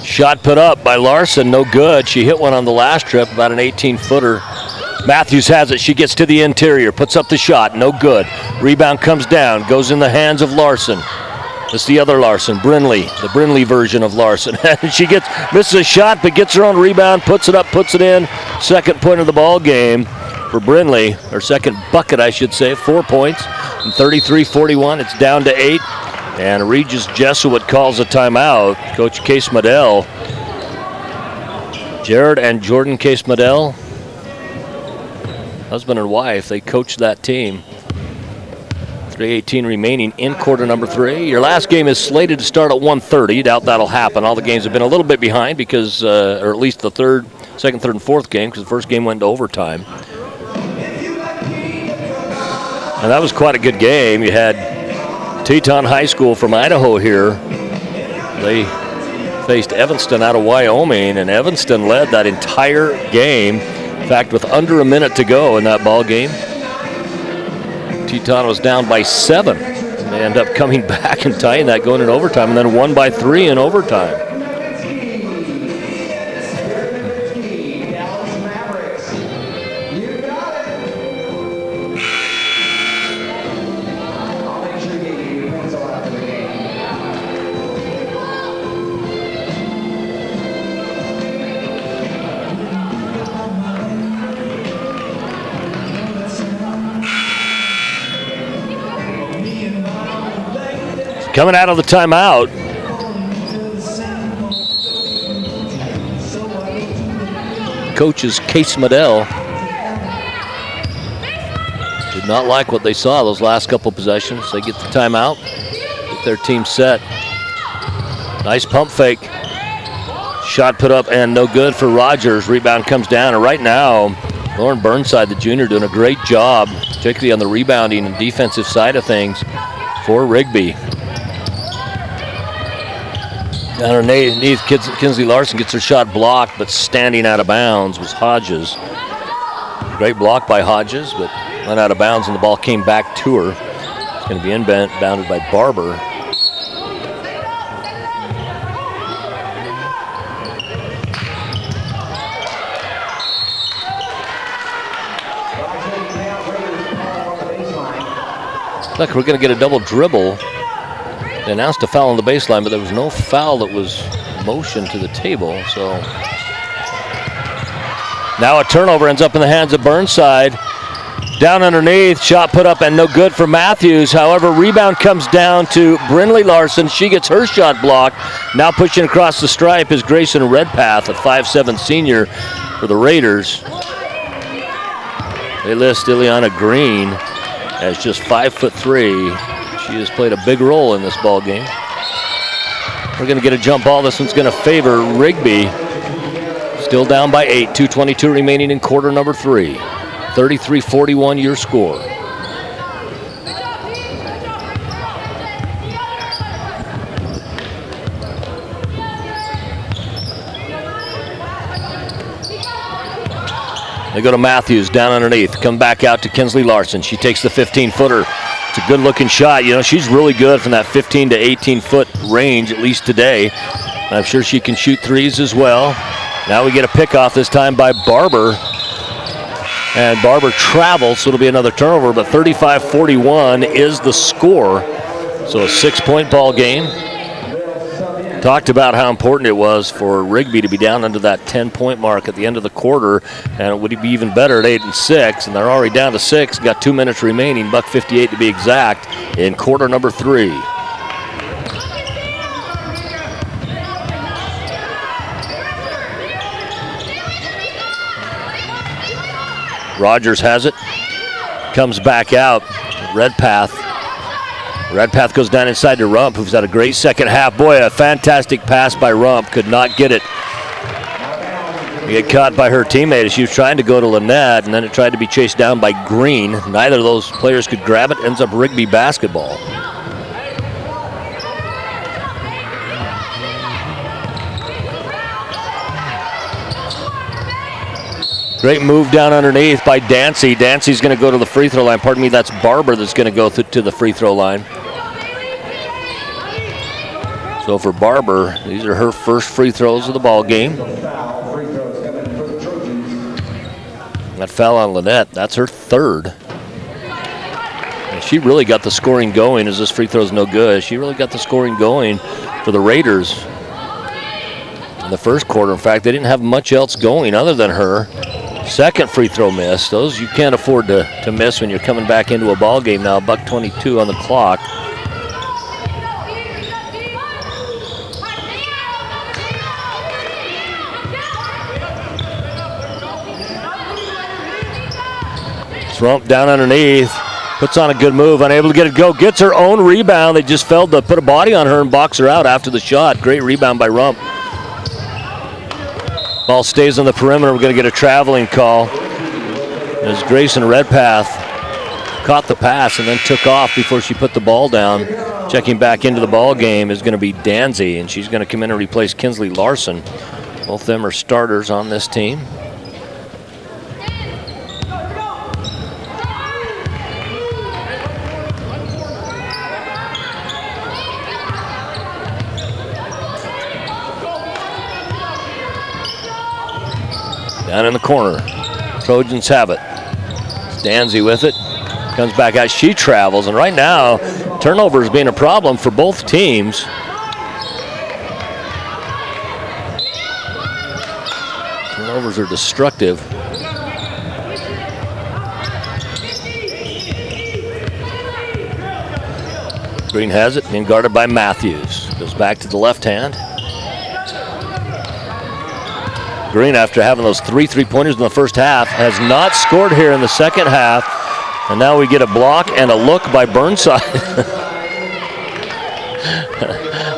Shot put up by Larson, no good. She hit one on the last trip, about an 18-footer. Matthews has it, she gets to the interior, puts up the shot, no good. Rebound comes down, goes in the hands of Larson. This is the other Larson, Brinley, the Brinley version of Larson. She misses a shot, but gets her own rebound, puts it up, puts it in. Second point of the ball game for Brinley, or second bucket, I should say. 4 points, and 33-41. It's down to 8, and Regis Jesuit calls a timeout. Coach Case Medell, Jared and Jordan Case Medell, husband and wife, they coach that team. 3:18 remaining in quarter number 3. Your last game is slated to start at 1:30. Doubt that'll happen. All the games have been a little bit behind because, or at least the second, third, and fourth game, because the first game went to overtime. And that was quite a good game. You had Teton High School from Idaho here. They faced Evanston out of Wyoming, and Evanston led that entire game. In fact, with under a minute to go in that ball game, Teton was down by 7. They end up coming back and tying that going in overtime, and then won by 3 in overtime. Coming out of the timeout, coaches Case Medell did not like what they saw those last couple possessions. They get the timeout, get their team set. Nice pump fake. Shot put up and no good for Rogers. Rebound comes down, and right now, Lauren Burnside, the junior, doing a great job, particularly on the rebounding and defensive side of things for Rigby. Underneath, Kinsley Larson gets her shot blocked, but standing out of bounds was Hodges. Great block by Hodges, but went out of bounds, and the ball came back to her. It's going to be inbounded by Barber. Look, we're going to get a double dribble. They announced a foul on the baseline, but there was no foul that was motioned to the table. So now a turnover ends up in the hands of Burnside. Down underneath, shot put up and no good for Matthews. However, rebound comes down to Brinley Larson. She gets her shot blocked. Now pushing across the stripe is Grayson Redpath, a 5'7" senior for the Raiders. They list Ileana Green as just 5'3". She has played a big role in this ball game. We're going to get a jump ball. This one's going to favor Rigby. Still down by 8. 2:22 remaining in quarter number 3. 33-41 your score. They go to Matthews down underneath. Come back out to Kinsley Larson. She takes the 15-footer. It's a good-looking shot. You know, she's really good from that 15 to 18-foot range, at least today. And I'm sure she can shoot threes as well. Now we get a pickoff, this time by Barber. And Barber travels, so it'll be another turnover, but 35-41 is the score. So a 6-point ball game. Talked about how important it was for Rigby to be down under that 10-point mark at the end of the quarter, and it would be even better at 8 and 6, and they're already down to 6. Got 2 minutes remaining, $1:58 to be exact, in quarter number 3. Rogers has it, comes back out. Redpath goes down inside to Rump, who's had a great second half. Boy, a fantastic pass by Rump. Could not get it. Get caught by her teammate as she was trying to go to Lynette, and then it tried to be chased down by Green. Neither of those players could grab it. Ends up Rigby basketball. Great move down underneath by Dancy. Dancy's going to go to the free throw line. Pardon me, that's Barber that's going to go to the free throw line. So for Barber, these are her first free throws of the ball game. That foul on Lynette, that's her third. She really got the scoring going, as this free throw is no good. She really got the scoring going for the Raiders in the first quarter. In fact, they didn't have much else going other than her. Second free throw miss. Those you can't afford to miss when you're coming back into a ball game now. $1:22 on the clock. Rump down underneath, puts on a good move, unable to get it go, gets her own rebound. They just failed to put a body on her and box her out after the shot. Great rebound by Rump. Ball stays on the perimeter. We're going to get a traveling call as Grayson Redpath caught the pass and then took off before she put the ball down. Checking back into the ball game is going to be Danzy, and she's going to come in and replace Kinsley Larson. Both of them are starters on this team. Down in the corner, Trojans have it. Danzy with it, comes back out. She travels, and right now, turnovers being a problem for both teams. Turnovers are destructive. Green has it, being guarded by Matthews. Goes back to the left hand. Green, after having those 3 3-pointers in the first half, has not scored here in the second half. And now we get a block and a look by Burnside.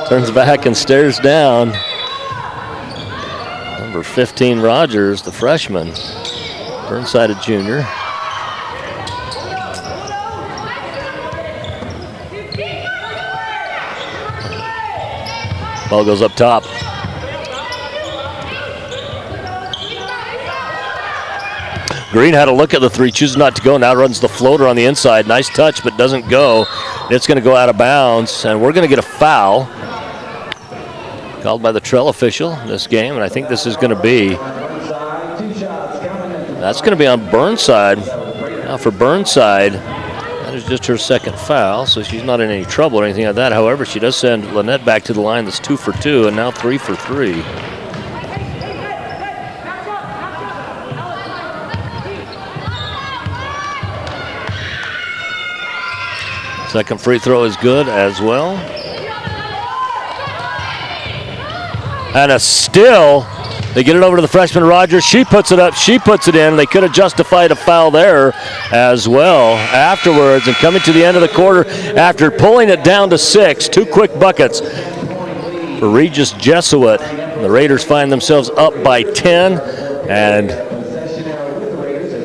Turns back and stares down. Number 15, Rogers, the freshman. Burnside, a junior. Ball goes up top. Green had a look at the three, chooses not to go. Now runs the floater on the inside. Nice touch, but doesn't go. It's going to go out of bounds, and we're going to get a foul called by the trail official in this game, and I think this is going to be, that's going to be on Burnside. Now for Burnside, that is just her second foul, so she's not in any trouble or anything like that. However, she does send Lynette back to the line. That's 2 for 2, and now 3 for 3. Second free throw is good as well. And a steal. They get it over to the freshman Rogers. She puts it up. She puts it in. They could have justified a foul there as well afterwards. And coming to the end of the quarter, after pulling it down to 6, 2 quick buckets for Regis Jesuit. The Raiders find themselves up by 10. And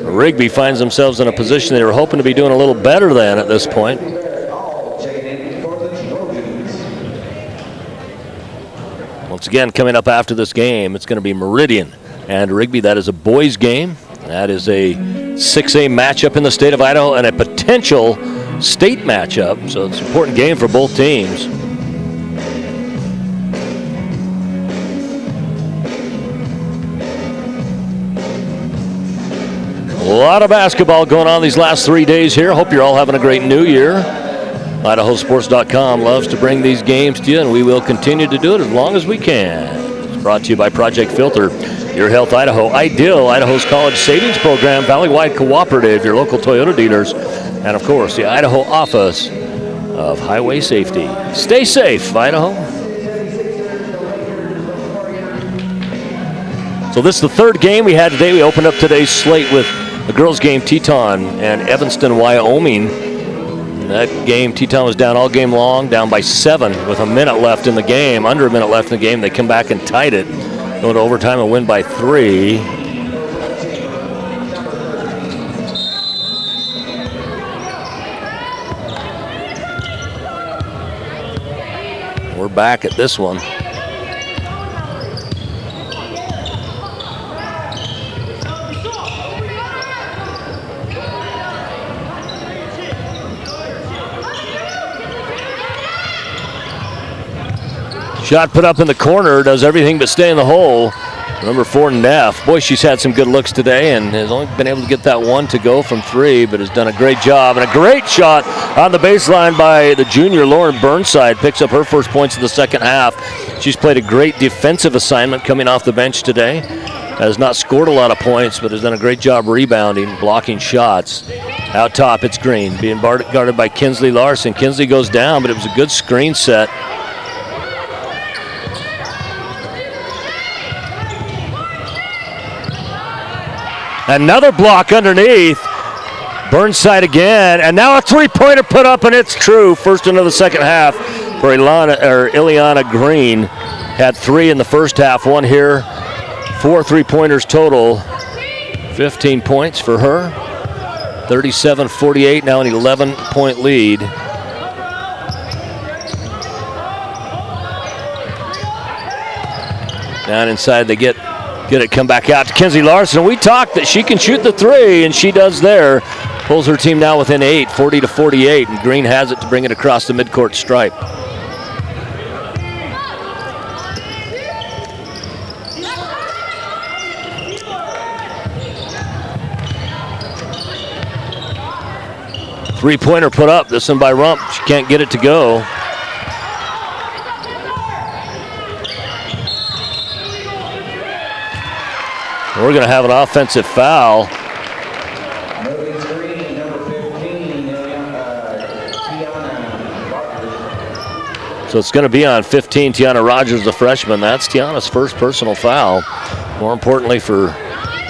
Rigby finds themselves in a position they were hoping to be doing a little better than at this point. Once again, coming up after this game, it's going to be Meridian and Rigby. That is a boys' game. That is a 6A matchup in the state of Idaho and a potential state matchup. So it's an important game for both teams. A lot of basketball going on these last 3 days here. Hope you're all having a great new year. IdahoSports.com loves to bring these games to you, and we will continue to do it as long as we can. It's brought to you by Project Filter, Your Health Idaho, Ideal, Idaho's College Savings Program, Valley-Wide Cooperative, your local Toyota dealers, and of course, the Idaho Office of Highway Safety. Stay safe, Idaho. So this is the third game we had today. We opened up today's slate with the girls' game, Teton and Evanston, Wyoming. That game, Teton was down all game long, down by 7 with a minute left in the game. Under a minute left in the game, they come back and tied it. Go to overtime and win by 3. We're back at this one. Shot put up in the corner, does everything but stay in the hole. Number 4, Neff. Boy, she's had some good looks today and has only been able to get that one to go from 3, but has done a great job. And a great shot on the baseline by the junior Lauren Burnside. Picks up her first points in the second half. She's played a great defensive assignment coming off the bench today. Has not scored a lot of points, but has done a great job rebounding, blocking shots. Out top, it's Green, being guarded by Kinsley Larson. Kinsley goes down, but it was a good screen set. Another block underneath. Burnside again, and now a three-pointer put up, and it's true. First into the second half for Ileana Green. Had 3 in the first half, 1 here. 4 three-pointers total. 15 points for her. 37-48, now an 11-point lead. Down inside, they get it, come back out to Kinsley Larson. We talked that she can shoot the 3, and she does there. Pulls her team now within 8, 40-48, and Green has it to bring it across the midcourt stripe. Three-pointer put up, this one by Rump. She can't get it to go. We're going to have an offensive foul. So it's going to be on 15, Tiana Rogers, the freshman. That's Tiana's first personal foul. More importantly for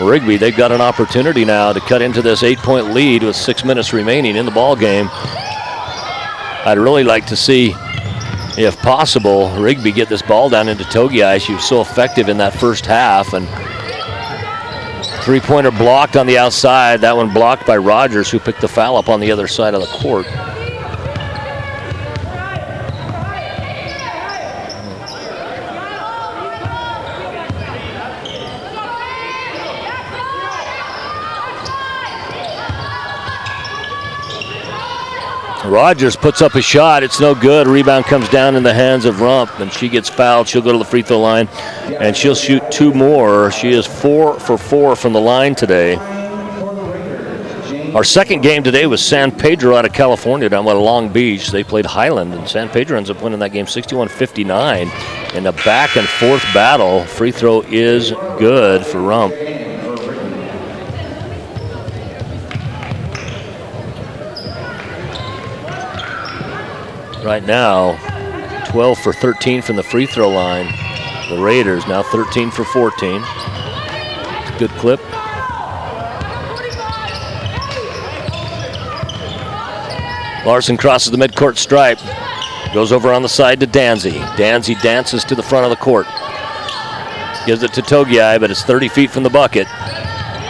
Rigby, they've got an opportunity now to cut into this 8-point lead with 6 minutes remaining in the ball game. I'd really like to see, if possible, Rigby get this ball down into Togiai. She was so effective in that first half, and three-pointer blocked on the outside. That one blocked by Rogers, who picked the foul up on the other side of the court. Rogers puts up a shot. It's no good. Rebound comes down in the hands of Rump, and she gets fouled. She'll go to the free throw line, and she'll shoot 2 more. She is 4 for 4 from the line today. Our second game today was San Pedro out of California down by Long Beach. They played Highland, and San Pedro ends up winning that game 61-59 in a back and forth battle. Free throw is good for Rump. Right now, 12 for 13 from the free throw line. The Raiders now 13 for 14. It's a good clip. Larson crosses the midcourt stripe. Goes over on the side to Danzy. Danzy dances to the front of the court. Gives it to Togiai, but it's 30 feet from the bucket.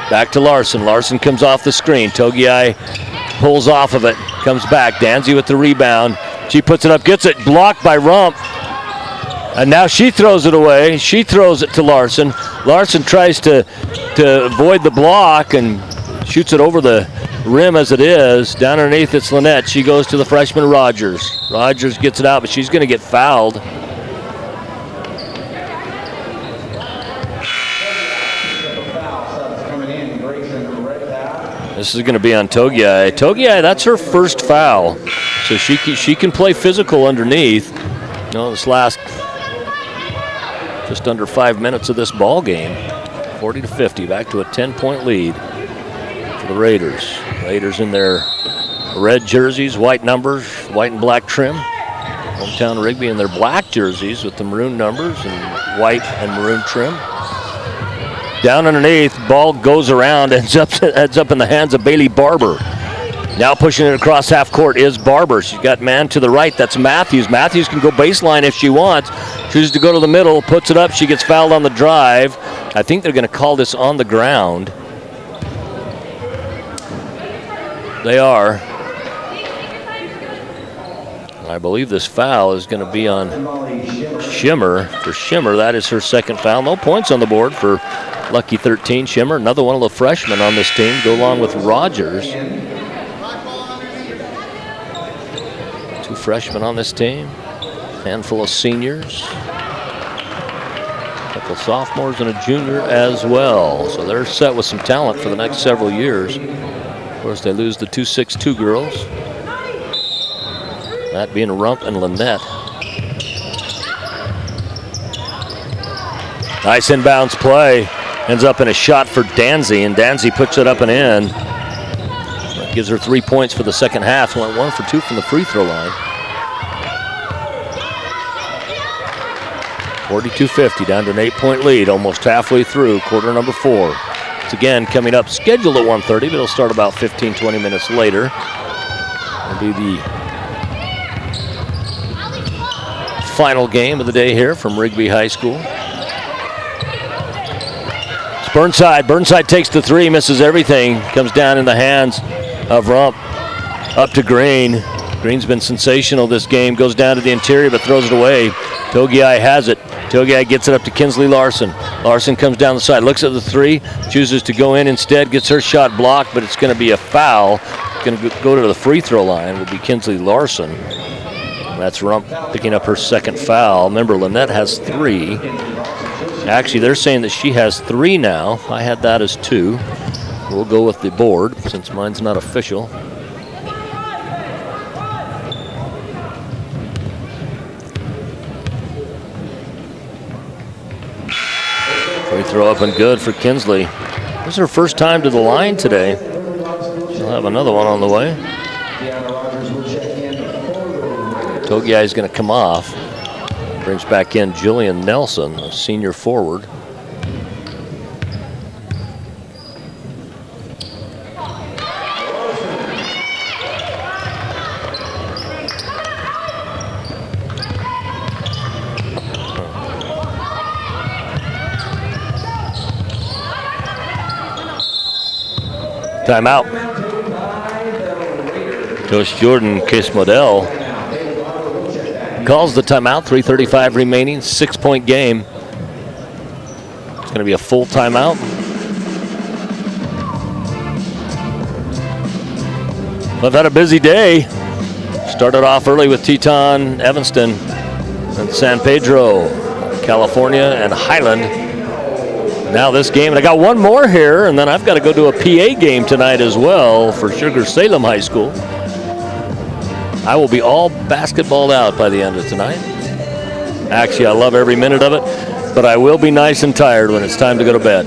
Back to Larson. Larson comes off the screen. Togiai pulls off of it. Comes back. Danzy with the rebound. She puts it up, gets it, blocked by Rump. And now she throws it away. She throws it to Larson. Larson tries to avoid the block and shoots it over the rim as it is. Down underneath, it's Lynette. She goes to the freshman Rogers. Rogers gets it out, but she's going to get fouled. This is going to be on Togiai. Togiai, that's her first foul. So she can play physical underneath. This last just under 5 minutes of this ball game. 40-50, back to a 10-point lead for the Raiders. Raiders in their red jerseys, white numbers, white and black trim. Hometown Rigby in their black jerseys with the maroon numbers and white and maroon trim. Down underneath, ball goes around, ends up in the hands of Bailey Barber. Now pushing it across half court is Barber. She's got man to the right, that's Matthews. Matthews can go baseline if she wants. Chooses to go to the middle, puts it up, she gets fouled on the drive. I think they're going to call this on the ground. They are. I believe this foul is going to be on Shimmer. For Shimmer, that is her second foul. No points on the board for Lucky 13 Shimmer. Another one of the freshmen on this team, go along with Rogers. 2 freshmen on this team. Handful of seniors. A couple sophomores and a junior as well. So they're set with some talent for the next several years. Of course, they lose the 2-6-2 girls. That being Rump and Lynette. Nice inbounds play. Ends up in a shot for Danzy, and Danzy puts it up and in. That gives her 3 points for the second half. Went 1 for 2 from the free throw line. 42-50, down to an 8-point lead, almost halfway through quarter number 4. It's again coming up, scheduled at 1:30, but it'll start about 15-20 minutes later. It'll be the final game of the day here from Rigby High School. It's Burnside. Burnside takes the 3, misses everything. Comes down in the hands of Rump. Up to Green. Green's been sensational this game. Goes down to the interior but throws it away. Togiai has it. Togiai gets it up to Kinsley Larson. Larson comes down the side, looks at the 3, chooses to go in instead, gets her shot blocked, but it's going to be a foul. Going to go to the free throw line. It will be Kinsley Larson. That's Rump picking up her second foul. Remember, Lynette has 3. Actually, they're saying that she has 3 now. I had that as 2. We'll go with the board since mine's not official. Free throw up and good for Kinsley. This is her first time to the line today. She'll have another one on the way. Togiai is going to come off. Brings back in Jillian Nelson, a senior forward. Timeout. Coach Jordan Case-Modell calls the timeout. 3:35 remaining, 6-point game. It's going to be a full timeout. We've had a busy day. Started off early with Teton, Evanston, and San Pedro, California, and Highland. Now this game, and I got one more here, and then I've got to go to a PA game tonight as well for Sugar Salem High School. I will be all basketballed out by the end of tonight. Actually, I love every minute of it, but I will be nice and tired when it's time to go to bed.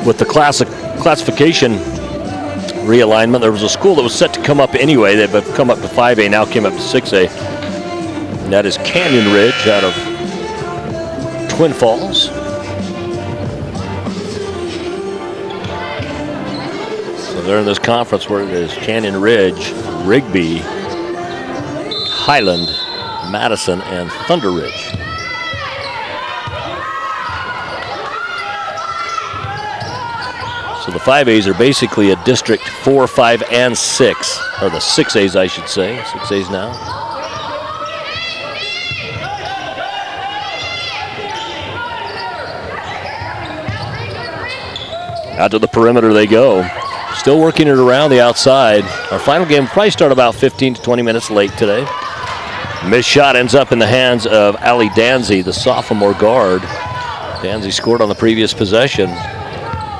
With the classification realignment, there was a school that was set to come up anyway. They've come up to 5A, now came up to 6A. And that is Canyon Ridge out of Twin Falls. So they're in this conference where it is Canyon Ridge, Rigby, Highland, Madison, and Thunder Ridge. So the 5As are basically a District 4, 5, and 6, or the 6As, I should say. 6As now. Out to the perimeter they go. Still working it around the outside. Our final game will probably start about 15 to 20 minutes late today. Missed shot ends up in the hands of Allie Danzy, the sophomore guard. Danzy scored on the previous possession.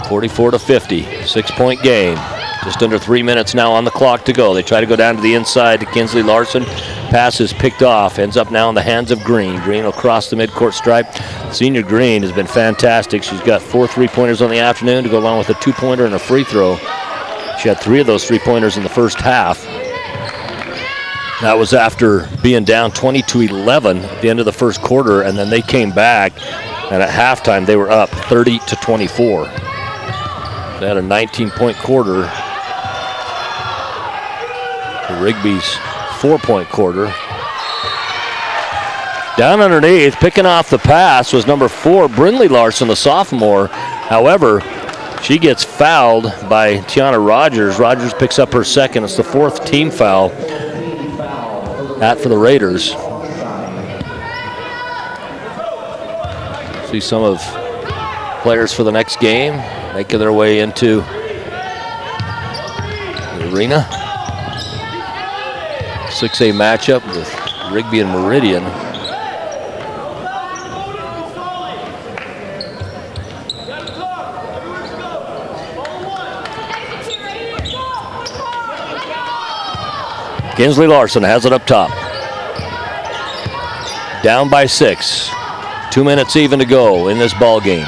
44-50, 6-point game. Just under 3 minutes now on the clock to go. They try to go down to the inside to Kinsley Larson. Pass is picked off. Ends up now in the hands of Green. Green will cross the midcourt stripe. Senior Green has been fantastic. She's got 4 3-pointers on the afternoon to go along with a 2-pointer and a free throw. She had 3 of those 3-pointers in the first half. That was after being down 20-11 at the end of the first quarter, and then they came back, and at halftime they were up 30-24. They had a 19-point quarter. Rigby's 4-point quarter. Down underneath, picking off the pass was number 4, Brindley Larson, the sophomore. However, she gets fouled by Tiana Rogers. Rogers picks up her second. It's the 4th team foul for the Raiders. See some of players for the next game making their way into the arena. 6A matchup with Rigby and Meridian. Kinsley Larson has it up top. Down by 6. 2 minutes even to go in this ball game.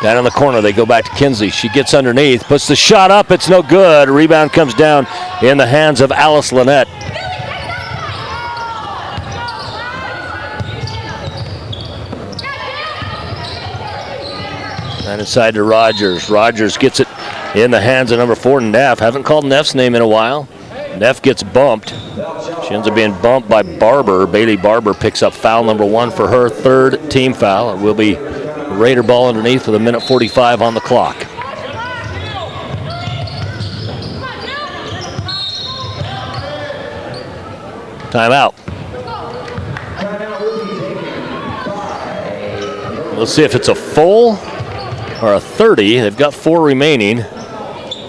Down in the corner, they go back to Kinsley. She gets underneath, puts the shot up. It's no good. Rebound comes down in the hands of Alice Lynette. And inside to Rogers. Rogers gets it in the hands of number 4, Neff. Haven't called Neff's name in a while. Neff gets bumped. She ends up being bumped by Barber. Bailey Barber picks up foul number 1 for her 3rd team foul. It will be Raider ball underneath with 1:45 on the clock. Timeout. Let's see if it's a full or a 30. They've got 4 remaining.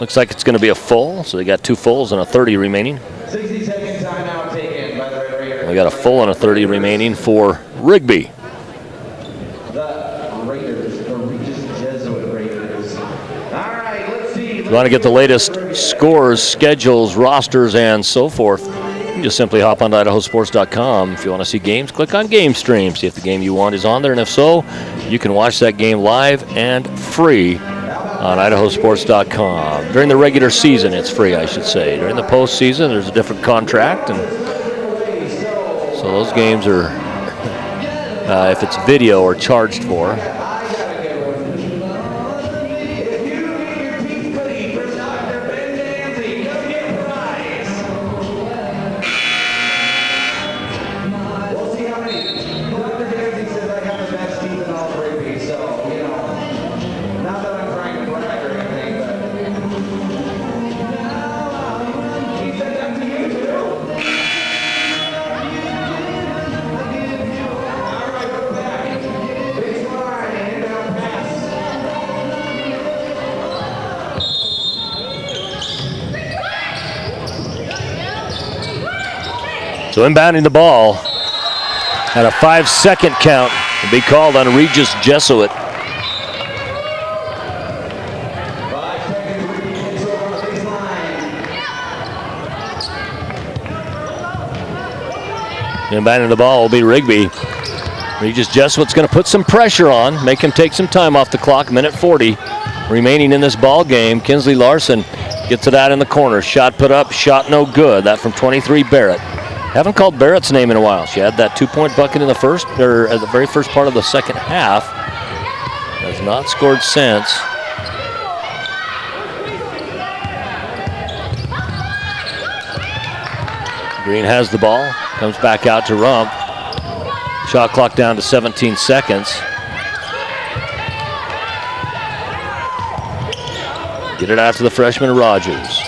Looks like it's going to be a full, so they got 2 fulls and a 30 remaining. 60-second timeout taken by the Red Raiders. We got a full and a 30 remaining for Rigby. The Raiders, the Regis Jesuit Raiders. All right, let's see. If you want to get the latest scores, schedules, rosters, and so forth, you can just simply hop on to idahosports.com. If you want to see games, click on Game Stream. See if the game you want is on there, and if so, you can watch that game live and free on idahosports.com. During the regular season, it's free, I should say. During the postseason, there's a different contract, and so those games are, if it's video, are charged for. So inbounding the ball, and a 5-second count will be called on Regis Jesuit. Inbounding the ball will be Rigby. Regis Jesuit's going to put some pressure on, make him take some time off the clock. 1:40 remaining in this ball game. Kinsley Larson gets it out in the corner. Shot put up, shot no good. That from 23, Barrett. Haven't called Barrett's name in a while. She had that 2-point bucket in the first, or at the very first part of the second half. Has not scored since. Green has the ball, comes back out to Rump. Shot clock down to 17 seconds. Get it out to the freshman Rogers.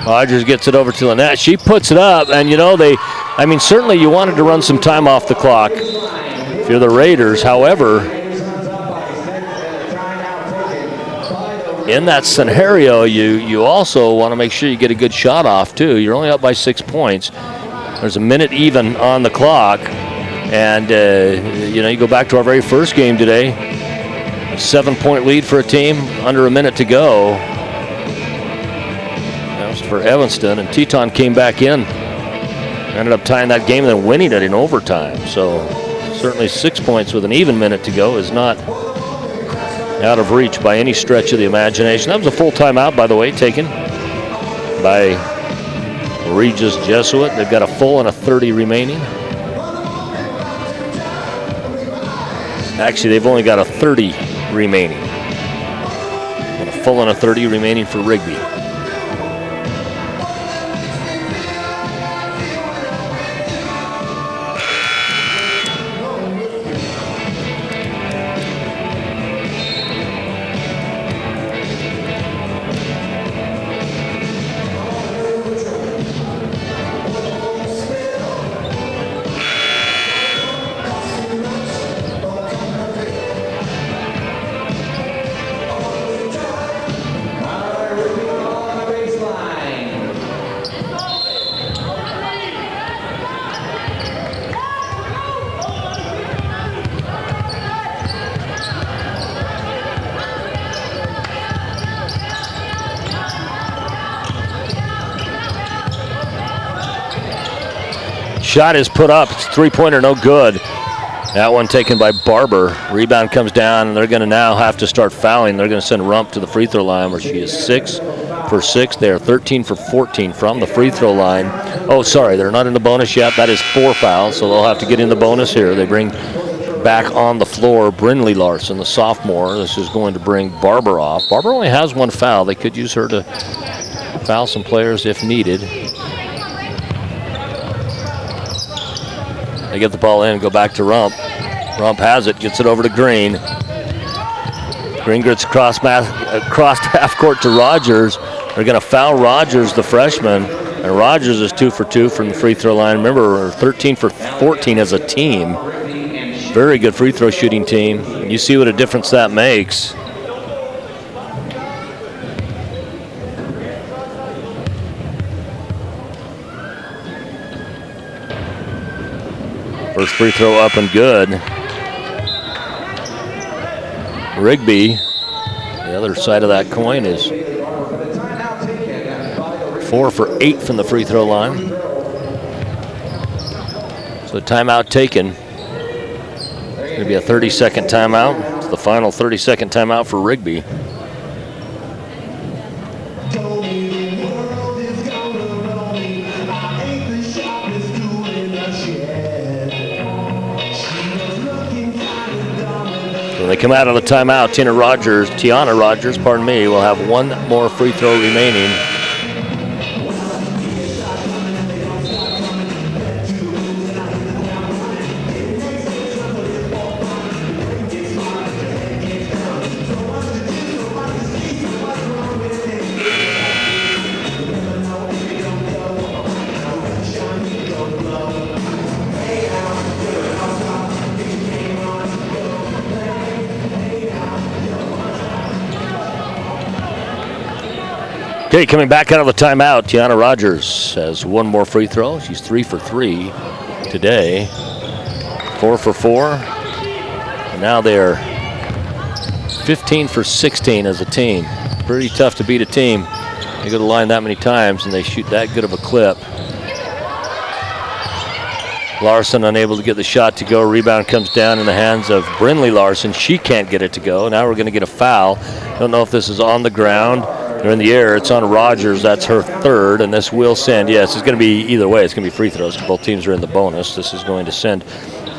Rogers gets it over to Lynette. She puts it up, and you know, certainly you wanted to run some time off the clock if you're the Raiders. However, in that scenario, you also want to make sure you get a good shot off, too. You're only up by 6 points. There's a minute even on the clock, and, you go back to our very first game today, a 7-point lead for a team, under a minute to go. For Evanston, and Teton came back in, ended up tying that game and then winning it in overtime. So certainly 6 points with an even minute to go is not out of reach by any stretch of the imagination. That was a full timeout, by the way, taken by Regis Jesuit. They've got a full and a 30 remaining. Actually, they've only got a 30 remaining. And a full and a 30 remaining for Rigby. Shot is put up. It's a three-pointer, no good. That one taken by Barber. Rebound comes down, and they're going to now have to start fouling. They're going to send Rump to the free throw line, where she is 6 for 6. They are 13 for 14 from the free throw line. Oh, sorry, they're not in the bonus yet. That is 4 fouls, so they'll have to get in the bonus here. They bring back on the floor Brynlee Larson, the sophomore. This is going to bring Barber off. Barber only has 1 foul. They could use her to foul some players if needed. They get the ball in, go back to Rump. Rump has it, gets it over to Green. Green gets across half court to Rogers. They're going to foul Rogers, the freshman. And Rogers is 2 for 2 from the free throw line. Remember, we're 13 for 14 as a team. Very good free throw shooting team. And you see what a difference that makes. First free throw up and good. Rigby, the other side of that coin, is 4 for 8 from the free throw line. So timeout taken. It's going to be a 30-second timeout. It's the final 30-second timeout for Rigby. When they come out of the timeout, Tiana Rogers, will have 1 more free throw remaining. Okay, coming back out of the timeout, Tiana Rogers has 1 more free throw. She's 3 for 3 today, 4 for 4. And now they're 15 for 16 as a team. Pretty tough to beat a team. They go to the line that many times and they shoot that good of a clip. Larson unable to get the shot to go. Rebound comes down in the hands of Brynlee Larson. She can't get it to go. Now we're going to get a foul. Don't know if this is on the ground or in the air. It's on Rogers. That's her 3rd, and this will send. Yes, it's going to be either way. It's going to be free throws. Both teams are in the bonus. This is going to send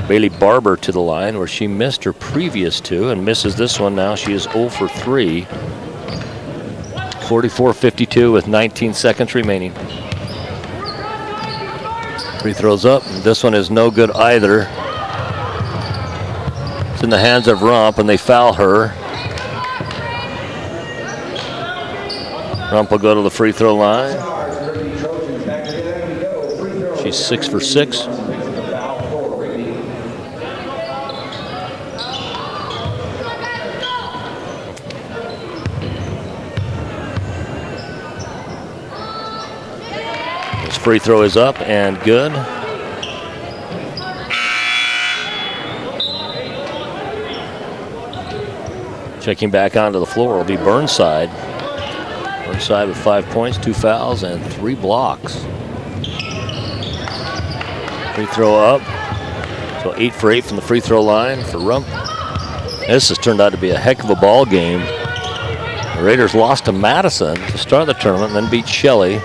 Bailey Barber to the line, where she missed her previous 2 and misses this one now. She is 0 for 3. 44-52 with 19 seconds remaining. Free throws up. This one is no good either. It's in the hands of Rump, and they foul her. Rump will go to the free throw line. She's 6 for 6. This free throw is up and good. Checking back onto the floor will be Burnside. Burnside with 5 points, 2 fouls, and 3 blocks. Free throw up. So 8 for 8 from the free throw line for Rump. This has turned out to be a heck of a ball game. The Raiders lost to Madison to start the tournament and then beat Shelley.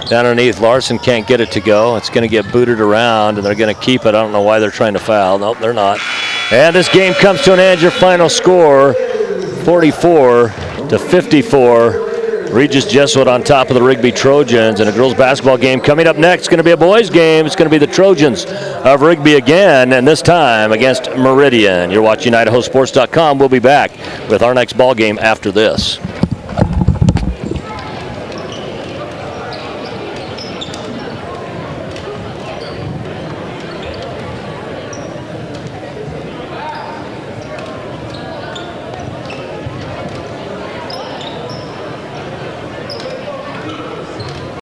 Down underneath, Larson can't get it to go. It's going to get booted around, and they're going to keep it. I don't know why they're trying to foul. Nope, they're not. And this game comes to an end. Your final score, 44-54. Regis Jesuit on top of the Rigby Trojans, and a girls basketball game coming up next. It's going to be a boys game. It's going to be the Trojans of Rigby again, and this time against Meridian. You're watching IdahoSports.com. We'll be back with our next ball game after this.